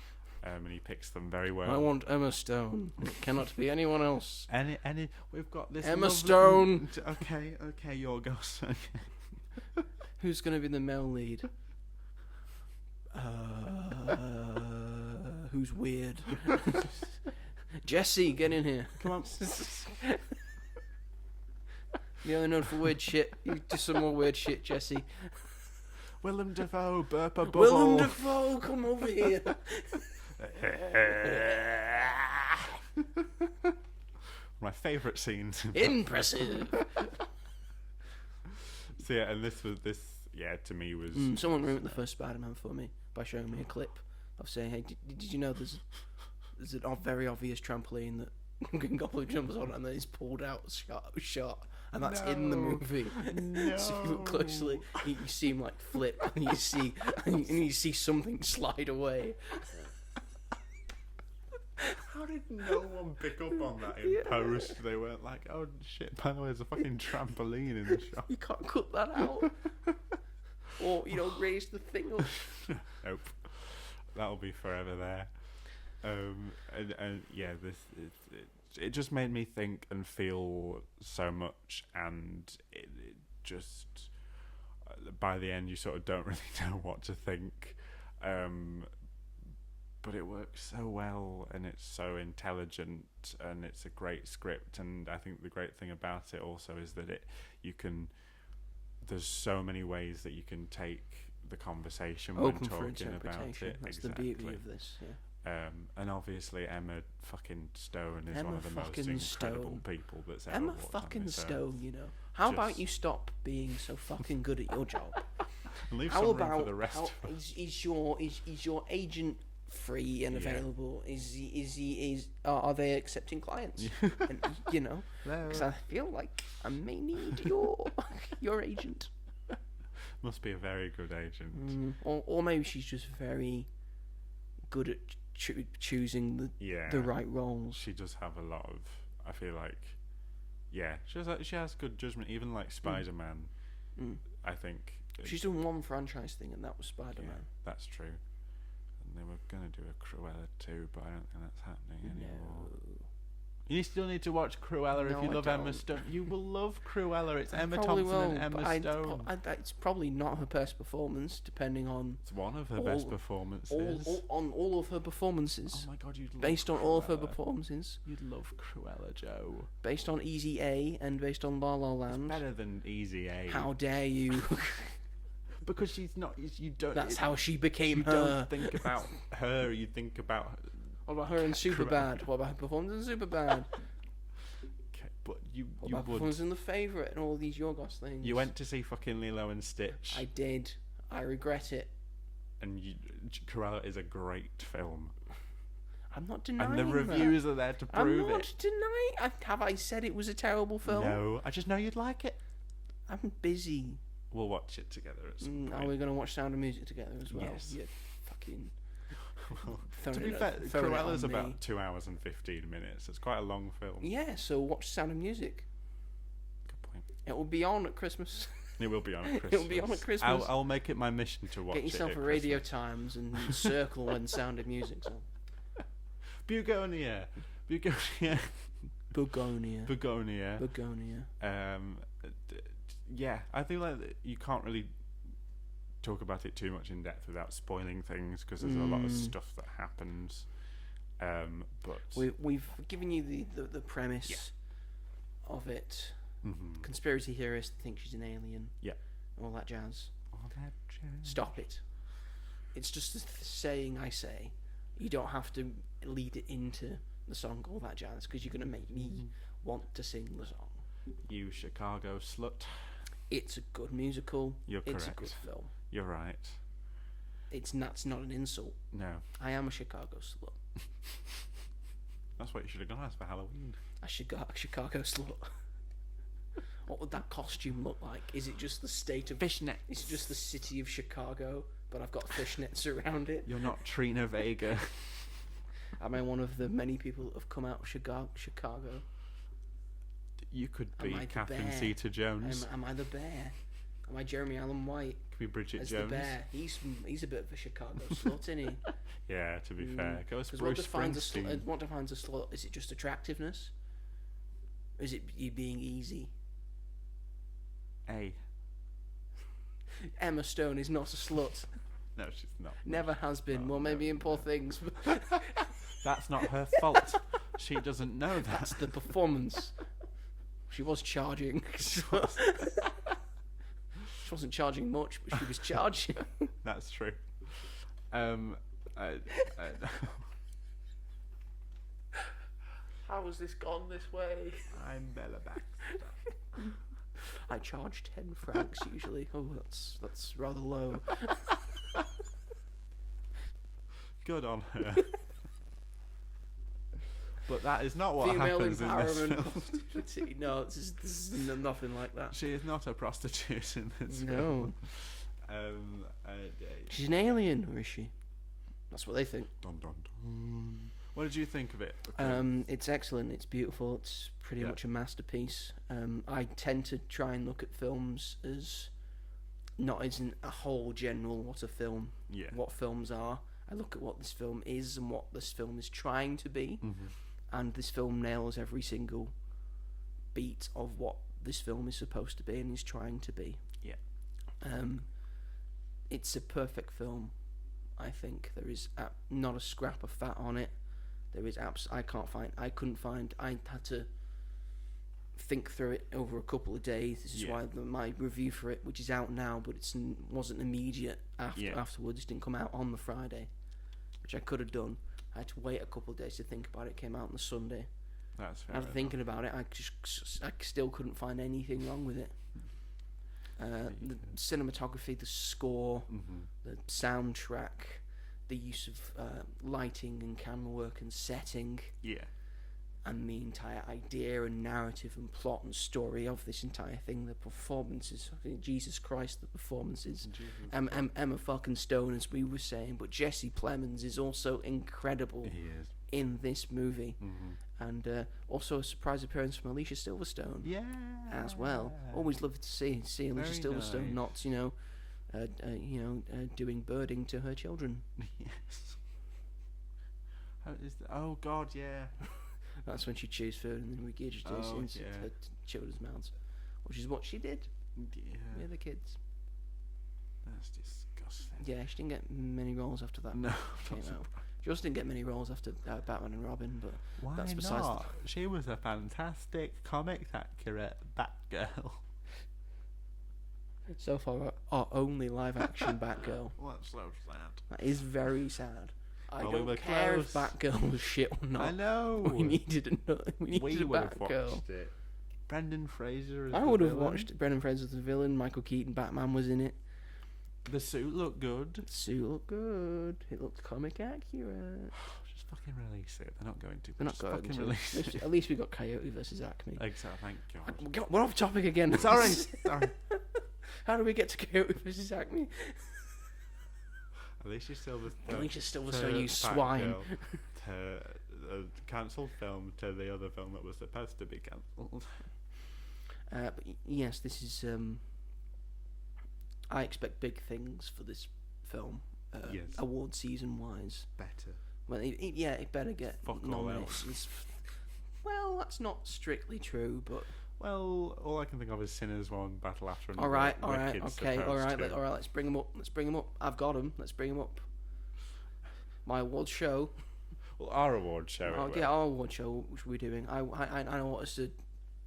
and he picks them very well. I want Emma Stone. It cannot be anyone else. Any, we've got this Emma lovely- Stone. Okay, Yorgos. Okay. Who's going to be the male lead? Who's weird? Jesse, get in here. Come on. You're only known for weird shit. You do some more weird shit, Jesse. Willem Dafoe, burp a bubble. Willem Dafoe, come over here. My favourite scenes. Impressive. So yeah, and this to me was. Someone ruined the first Spider-Man for me by showing me a clip of saying, "Hey, did you know there's a very obvious trampoline that Green Goblin jumps on, and then he's pulled out shot, and that's in the movie." No. So if you look closely, you see him like flip, and you see something slide away. How did no one pick up on that in post? They weren't like, "Oh shit! By the way, there's a fucking trampoline in the shot." You can't cut that out, or raise the thing up. Nope, that'll be forever there. And yeah, it just made me think and feel so much, and it just by the end you sort of don't really know what to think. But it works so well, and it's so intelligent, and it's a great script. And I think the great thing about it also is that there's so many ways that you can take the conversation when Open for talking about interpretation. it. That's Exactly. the beauty of this. Yeah. And obviously Emma fucking Stone is Emma one of the most fucking incredible Stone. people that's ever Emma walked on fucking this earth. Stone, How about Just- you stop being so fucking good at your job? And leave How some room about for the rest of us. is your agent free and Yeah. available? Are they accepting clients? And, because I feel like I may need your agent. Must be a very good agent. Or maybe she's just very good at choosing the right roles. She does have a lot of. I feel like, she has good judgment. Even like Spider-Man, I think. She's done one franchise thing, and that was Spider-Man. Yeah, that's true. And they were gonna do a Cruella too, but I don't think that's happening anymore. You still need to watch Cruella No, if you I love Emma don't. Stone. You will love Cruella. It's Emma Probably Thompson will, and Emma but Stone. it's probably not her best performance, depending on It's one of her best performances. all of her performances. Oh my god, you'd love Based on all of her Cruella. performances, You'd love Cruella, Joe. based on Easy A and based on La La It's Land. better than Easy A. How dare you? Because she's not. You don't. That's how she became You her. don't think about her. You think about. What about her in Superbad? What about her performance in Superbad? Okay, but you What you about her would. performance in The Favourite and all these Yorgos things? You went to see fucking Lilo and Stitch, I did. I regret it. and Cruella is a great film, I'm not denying and the that. reviews are there to prove I'm not it. denying. Have I said it was a terrible film? No, I just know you'd like it. I'm busy. We'll watch it together at some Are point. we going to watch Sound of Music together as well? Yes. You fucking... Well, to throwing be it fair, throwing it Cruella's on me. about 2 hours and 15 minutes. It's quite a long film. Yeah, so watch Sound of Music. Good point. It will be on at Christmas. It will be on at Christmas. It will be on at Christmas. I'll make it my mission to watch it. Get yourself at a Radio Christmas. Times and circle when Sound of Music's on. Bugonia. Bugonia. Bugonia. Bugonia. Bugonia. Yeah, I feel like you can't really talk about it too much in depth without spoiling things because there's a lot of stuff that happens. But We've given you the premise of it. Mhm. Conspiracy theorists think she's an alien. Yeah. All that jazz. All that jazz. Stop it. It's just a saying I say. You don't have to lead it into the song All That Jazz because you're going to make me want to sing the song. You Chicago slut. It's a good musical. You're It's correct. a good film. You're right. That's not an insult. No. I am a Chicago slut. That's what you should have gone as for Halloween. A Chicago slut. What would that costume look like? Is it just the state of... Fishnet. Is it just the city of Chicago, but I've got fishnets around it? You're not Trina Vega. Am I one of the many people that have come out of Chicago? You could be Am I the Catherine bear? Zeta-Jones. Am I the bear? Am I Jeremy Allen White Could be Bridget as Jones. the bear? He's a bit of a Chicago slut, isn't he? Yeah, to be fair. Go as 'Cause Bruce Springsteen. what defines a slut? Is it just attractiveness? Or is it you being easy? A. Emma Stone is not a slut. No, she's not. Never has been. No, Well, maybe no, in Poor Things. That's not her fault. She doesn't know that. That's the performance. She was charging. She wasn't charging much, but she was charging. That's true. How has this gone this way? I'm Bella Baxter. I charge 10 francs usually. Oh, that's rather low. Good on her. But that is not what Female happens in this empowerment. film. No, this is nothing like that. She is not a prostitute in this No. film. She's an alien, or is she? That's what they think. Dun, dun, dun. What did you think of it? It's excellent. It's beautiful. It's pretty much a masterpiece. I tend to try and look at films as not as in a whole general what films are. I look at what this film is and what this film is trying to be, and this film nails every single beat of what this film is supposed to be and is trying to be. Yeah. It's a perfect film. I think there is not a scrap of fat on it. There is I had to think through it over a couple of days. This is why my review for it, which is out now, but it wasn't immediate afterwards. It didn't come out on the Friday, which I could have done. I had to wait a couple of days to think about it. It came out on the Sunday. That's fair. After thinking about it, I still couldn't find anything wrong with it. The cinematography, the score, the soundtrack, the use of lighting and camera work and setting, and the entire idea and narrative and plot and story of this entire thing, the performances, Jesus Christ, the performances. Emma fucking Stone, as we were saying, but Jesse Plemons is also incredible in this movie. And also a surprise appearance from Alicia Silverstone as well. Always loved to see Alicia Silverstone not doing birding to her children. Yes. Oh God, yeah. That's when she chews food and then regurgitates it into her children's mouths, which is what she did with the kids. That's disgusting. Yeah, she didn't get many roles after that. No, came out. She also didn't get many roles after Batman and Robin, but why that's besides not? She was a fantastic, comics accurate Batgirl. So far, our only live-action Batgirl. That's so sad. That is very sad. I Well, we don't were care close. if Batgirl was shit or not. I know. We needed a would have Batgirl. watched it. Brendan Fraser. As I the would have villain. watched Brendan Fraser as the villain. Michael Keaton Batman was in it. The suit looked good. The suit looked good. It looked comic accurate. Just fucking release it. They're not going to. They're not Just going fucking to. release it. At least we got Coyote versus Acme. Exactly. Thank God. We're off topic again. Sorry. How do we get to Coyote versus Acme? Alicia Silverstone, you swine. A cancelled film to the other film that was supposed to be cancelled. But yes, this is. I expect big things for this film. Yes. Award season wise. Better. Well, it better get Fuck all nominated. else. Well, that's not strictly true, but. Well, all I can think of is Sinners 1, Battle After Another. All right, Wicked's okay, all right, supposed to. let's bring them up. I've got them. Let's bring them up. My award show. Well, our award show. Yeah, our award show, which we're doing. I want us to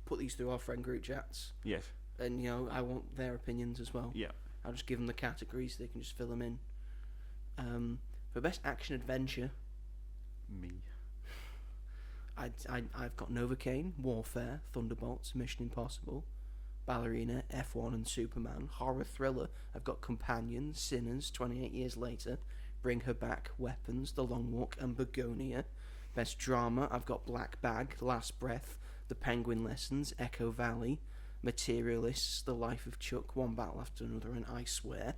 put these through our friend group chats. Yes. And, I want their opinions as well. Yeah. I'll just give them the categories, they can just fill them in. For best action adventure. Me. I've got Novocaine, Warfare, Thunderbolts, Mission Impossible, Ballerina, F1 and Superman. Horror thriller, I've got Companion, Sinners, 28 Years Later, Bring Her Back, Weapons, The Long Walk and Bugonia. Best drama, I've got Black Bag, Last Breath, The Penguin Lessons, Echo Valley, Materialists, The Life of Chuck, One Battle After Another and I Swear.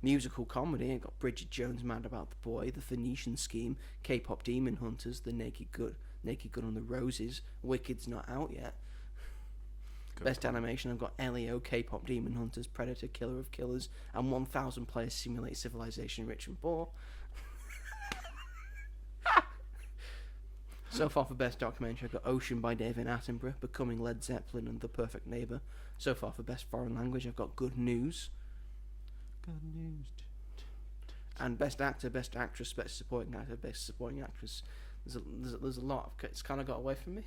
Musical comedy, I've got Bridget Jones' Mad About the Boy, The Phoenician Scheme, K-pop Demon Hunters, The Naked Gun and the Roses, Wicked's not out yet. Good Best point. animation, I've got Elio, K-pop Demon Hunters, Predator, Killer of Killers, and 1,000 Players Simulate Civilization Rich and Poor. So far for best documentary, I've got Ocean by David Attenborough, Becoming Led Zeppelin and The Perfect Neighbour. So far for best foreign language, I've got Good News. Good news. And best actor, best actress, best supporting actor, best supporting actress. There's a lot. It's kind of got away from me.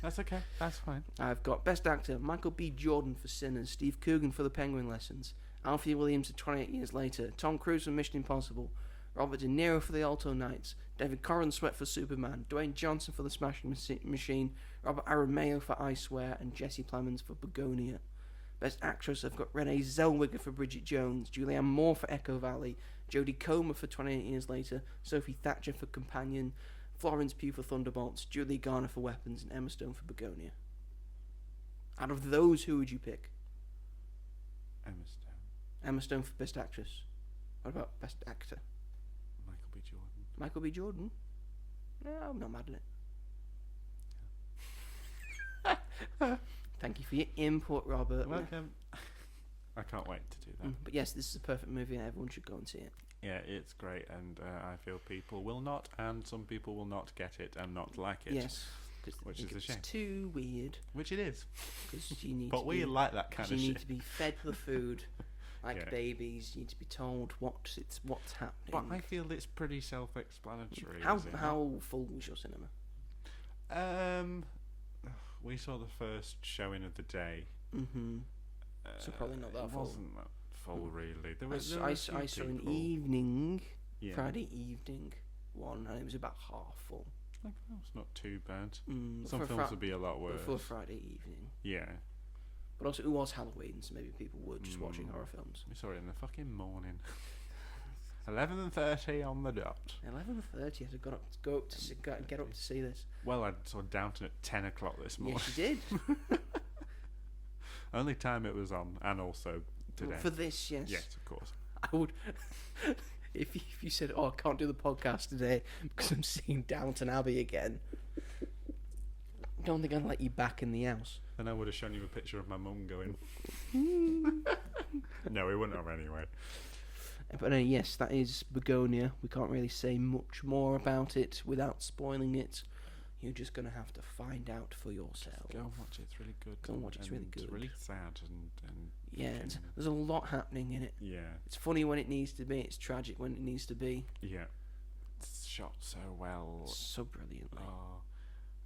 That's okay. That's fine. I've got best actor, Michael B. Jordan for Sinners, Steve Coogan for The Penguin Lessons, Alfie Williams for 28 Years Later, Tom Cruise for Mission Impossible, Robert De Niro for The Alto Knights, David Corenswet for Superman, Dwayne Johnson for The Smashing Machine, Robert Aramayo for I Swear, and Jesse Plemons for Bugonia. Best actress, I've got Renee Zellweger for Bridget Jones, Julianne Moore for Echo Valley, Jodie Comer for 28 Years Later, Sophie Thatcher for Companion, Florence Pugh for Thunderbolts, Julie Garner for Weapons, and Emma Stone for Bugonia. Out of those, who would you pick? Emma Stone. Emma Stone for best actress. What about best actor? Michael B. Jordan. Michael B. Jordan? No, I'm not mad at it. Thank you for your input, Robert. Welcome. I can't wait to do that. But yes, this is a perfect movie and everyone should go and see it. Yeah, it's great, and I feel people will not, and some people will not get it and not like it. Yes. Which is a shame. It's too weird. Which it is. You need But to we be, like that kind of you shit. need to be fed the food like Yeah. babies. You need to be told what's happening. But I feel it's pretty self-explanatory. How is it not? how full was your cinema? We saw the first showing of the day. Mm-hmm. So probably not that it full. wasn't that full, really. There was. I saw an evening, Yeah. Friday evening one, and it was about half full. Like, that's not too bad. But Some for films would be a lot worse. For a Friday evening. Yeah. But also, it was Halloween, so maybe people were just watching horror films. We saw it in the fucking morning. 11:30 on the dot. 11:30. I had to get up to see this. Well, I saw Downton at 10 o'clock this morning. Yes, you did. Only time it was on, and also today. For this, yes. Yes, of course. I would. If you said, "Oh, I can't do the podcast today because I'm seeing Downton Abbey again," I don't think I'd let you back in the house. Then I would have shown you a picture of my mum going. No, we wouldn't have anyway. But yes, that is Bugonia. We can't really say much more about it without spoiling it. You're just going to have to find out for yourself. Go and watch it, it's really good. Go and watch it, it's really good. It's really sad and Yeah, fucking- there's a lot happening in it. yeah, It's funny when it needs to be. It's tragic when it needs to be. yeah. It's shot so well. So brilliantly. Oh,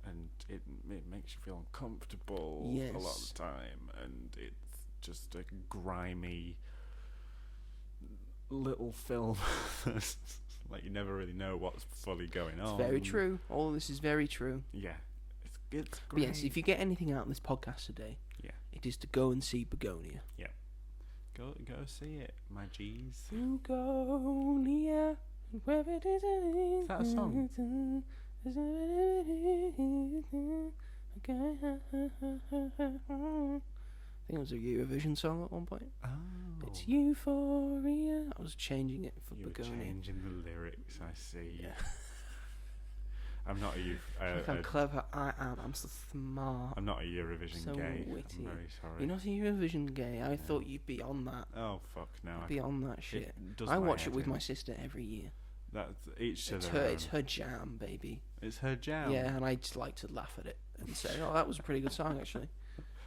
and it makes you feel uncomfortable a lot of Yes. the time, and it's just a grimy little film. Like, you never really know what's fully going on. It's very true. All of this is very true. Yeah, it's But great. yes, if you get anything out of this podcast today, Yeah. it is to go and see Bugonia. Go see it, my G's. Bugonia, where it is. Is that a song? think it was a Eurovision song at one point. Oh. It's Euphoria. I was changing it for You were Bugonia. changing the lyrics, I see. Yeah. I'm not a Look how clever I am. I'm so smart. I'm not a Eurovision So gay. witty. I'm very sorry. You're not a Eurovision gay. I thought you'd be on that. Oh fuck no! Be on that shit. does I my watch head it with in. my sister every year. That's each to It's their her. own. It's her jam, baby. It's her jam. Yeah, and I just like to laugh at it and say, "Oh, that was a pretty good song, actually."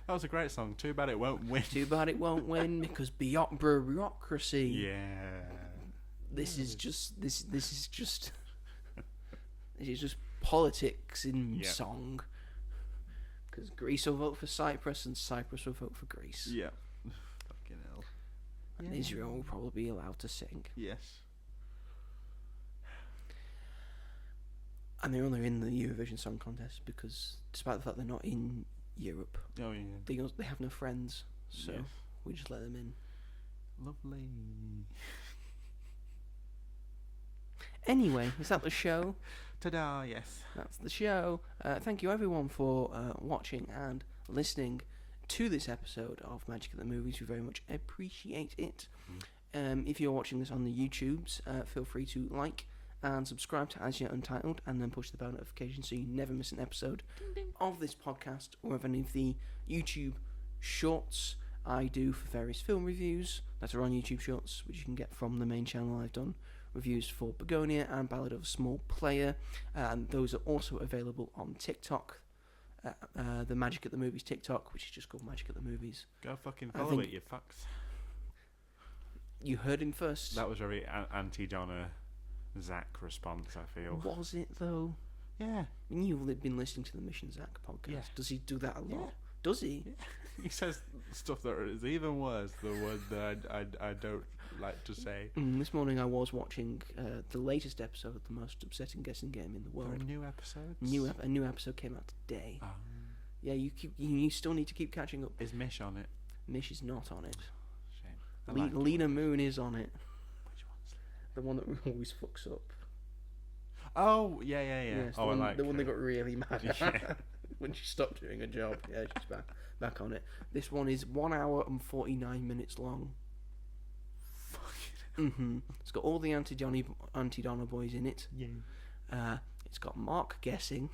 That was a great song. Too bad it won't win. Too bad it won't win because bureaucracy. Yeah. This is just this is just politics in Yep. song. Because Greece will vote for Cyprus and Cyprus will vote for Greece. Yeah. Fucking hell. And Israel will probably be allowed to sing. Yes. And they're only in the Eurovision Song Contest because, despite the fact they're not in Europe, Oh yeah. they have no friends, so Yes. we just let them in. Lovely. Anyway, is that the show? Ta-da! Yes. That's the show. Thank you everyone for watching and listening to this episode of Magic at the Movies. We very much appreciate it. If you're watching this on the YouTubes, feel free to like and subscribe to As Yet Untitled, and then push the bell notification so you never miss an episode of this podcast or of any of the YouTube shorts I do for various film reviews that are on YouTube Shorts, which you can get from the main channel. I've done reviews for Bugonia and Ballad of a Small Player, and those are also available on TikTok. The Magic at the Movies TikTok, which is just called Magic at the Movies. Go fucking I follow think- it, you fucks. You heard him first. That was very anti-Donna Zach response, I feel. Was it though? Yeah. You've been listening to the Mission Zach podcast. Yeah. Does he do that a lot? Yeah. Does he? He says stuff that is even worse, the word that I don't like to say. This morning I was watching the latest episode of the most upsetting guessing game in the There are world. new episodes? A new episode came out today. Oh. Yeah, you still need to keep catching up. Is Mish on it? Mish is not on it. Shame. I like it. Lena Moon is on it. Which one's The one that always fucks up. Oh, yeah. Yes, Oh, I like the one her. that got really mad Yeah. when she stopped doing her job. Yeah, she's back on it. This one is 1 hour and 49 minutes long. It's got all the anti-Donna boys in it. Yeah. It's got Mark guessing.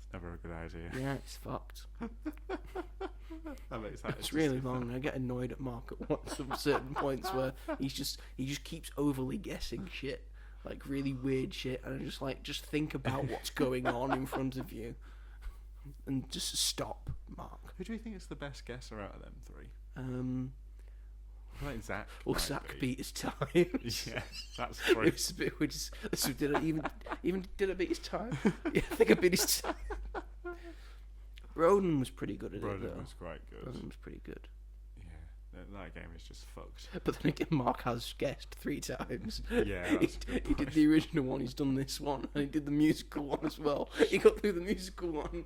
It's never a good idea. Yeah, it's fucked. I'm excited. It's to really see long. that. I get annoyed at Mark at some certain points where he just keeps overly guessing shit, like really weird shit, and I'm just like, just think about what's going on in front of you, and just stop, Mark. Who do you think is the best guesser out of them three? I think Zach. Well, might Zach be. beat his time. Yeah, that's true. It's a bit, so did I even did I beat his time? Yeah, I think I beat his time. Roden was pretty good at it Broden though. was quite good. Roden was pretty good. Yeah, that game is just fucked. But then again, Mark has guessed 3 times. Yeah, that's a good he did point. the original one, he's done this one, and he did the musical one as well. He got through the musical one.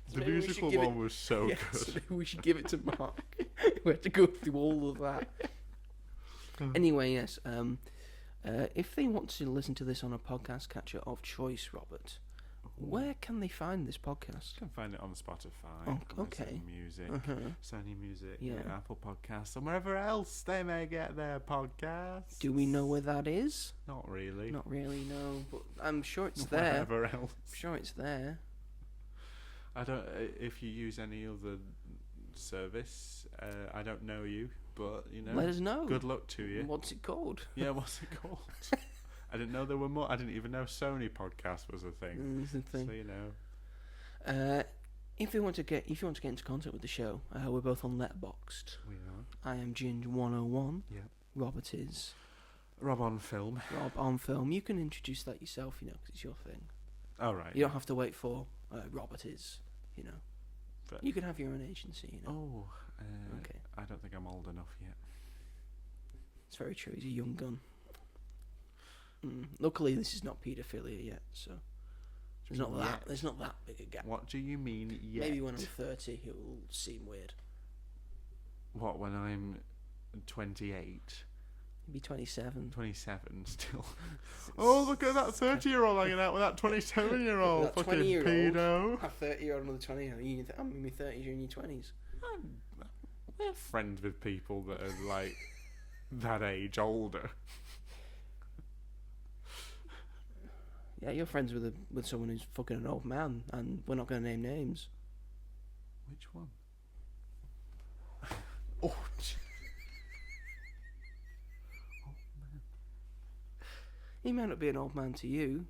So The maybe we should musical give one was so yeah, good. so maybe we should give it to Mark. We had to go through all of that. Anyway, yes. If they want to listen to this on a podcast catcher of choice, Robert, where can they find this podcast? You can find it on Spotify, Oh, Amazon okay. Music, Uh-huh. Sony Music, Yeah. Apple Podcasts, and wherever else they may get their podcasts. Do we know where that is? Not really. Not really, no. But I'm sure it's Not there. Wherever else. I'm sure it's there. I don't. If you use any other service, I don't know you, but you know. Let us know. Good luck to you. What's it called? Yeah, what's it called? I didn't know there were more. I didn't even know Sony podcast was a thing. It's the thing. So you know. If you want to get into contact with the show, we're both on Letterboxd. We are. I am Ginge101. Yeah. Robert is Rob on film. Rob on film. You can introduce that yourself, you know, because it's your thing. All right. You don't have to wait for Robert is, you know. But- You can have your own agency, you know. Oh. Okay. I don't think I'm old enough yet. It's very true. He's a young gun. Luckily, this is not paedophilia yet, so there's not that. Yet. There's not that big a gap. What do you mean yet? Maybe when I'm 30, it will seem weird. What, when I'm 28? He'd be 27. 27 still. Oh, look at that 30-year-old hanging out with that 27-year-old. That Fucking 20-year-old. pedo. A 30-year-old, another 20-year-old. I'm in my 30s, you're in your 20s. We're friends with people that are like that age older. Yeah, you're friends with someone who's fucking an old man, and we're not going to name names. Which one? Oh, He might not be an old man to you.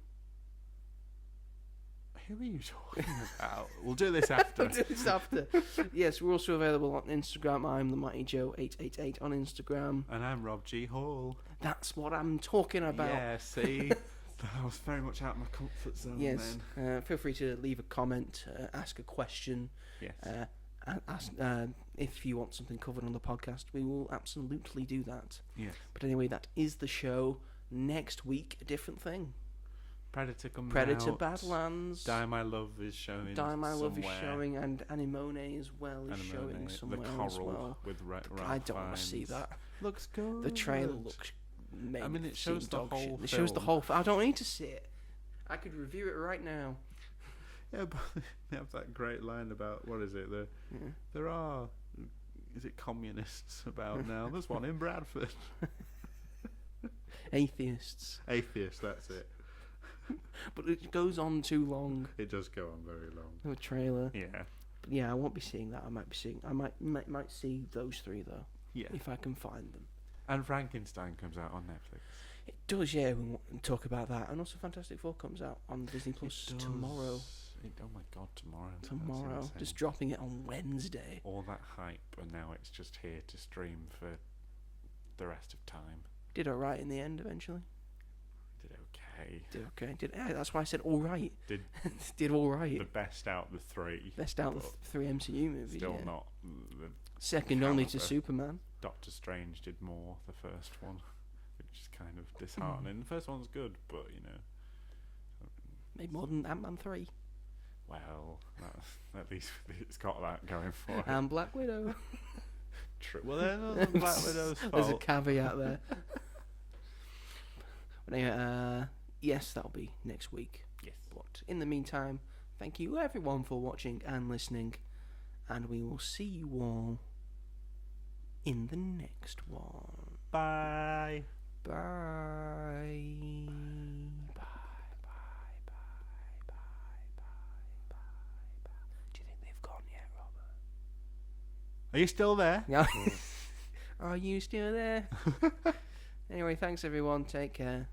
who are you talking about? We'll do this after. We'll do this after. Yes, we're also available on Instagram. I'm the Mighty Joe 888 on Instagram. And I'm Rob G. Hall. That's what I'm talking about. Yeah, see? I was very much out of my comfort zone Yes. then. Feel free to leave a comment, ask a question. Yes. And ask if you want something covered on the podcast. We will absolutely do that. Yes. But anyway, that is the show. Next week, a different thing. Predator comes Predator out. Badlands. Die My Love is showing. Die My Love is somewhere. showing, and Anemone as well is Anemone, showing somewhere the coral as well. with I don't want to see that. Looks good. The trailer looks. I mean, it shows the whole shit. It shows the film. whole. I don't need to see it. I could review it right now. Yeah, but they have that great line about what is it? There are. Is it communists about now? There's one in Bradford. Atheists. Atheists, that's it. But it goes on too long. It does go on very long. The trailer. Yeah. But yeah, I won't be seeing that. I might see those three though. Yeah. If I can find them. And Frankenstein comes out on Netflix. It does, yeah. We want to talk about that, and also Fantastic Four comes out on Disney Plus tomorrow. Oh my god, tomorrow. Tomorrow, That's just insane. dropping it on Wednesday. All that hype, and now it's just here to stream for the rest of time. Did alright in the end eventually. Did okay. Did okay. That's why I said all right. Did Did all right. the best out of the three. Best out of but the three MCU movies. Still yeah. not. The Second only to caliber. Superman. Doctor Strange did more the first one, which is kind of disheartening. The first one's good, but you know. Made more than Ant-Man 3. Well, at least it's got that going for it. And Black Widow. True. Well, then Black Widow's fault. There's a caveat there. But anyway, yes, that'll be next week. Yes. But in the meantime, thank you everyone for watching and listening, and we will see you all in the next one. Bye. Bye. Bye. Bye. Bye. Bye. Bye. Bye. Bye. Do you think they've gone yet, Robert? Are you still there? Yeah. Are you still there? Anyway, thanks everyone. Take care.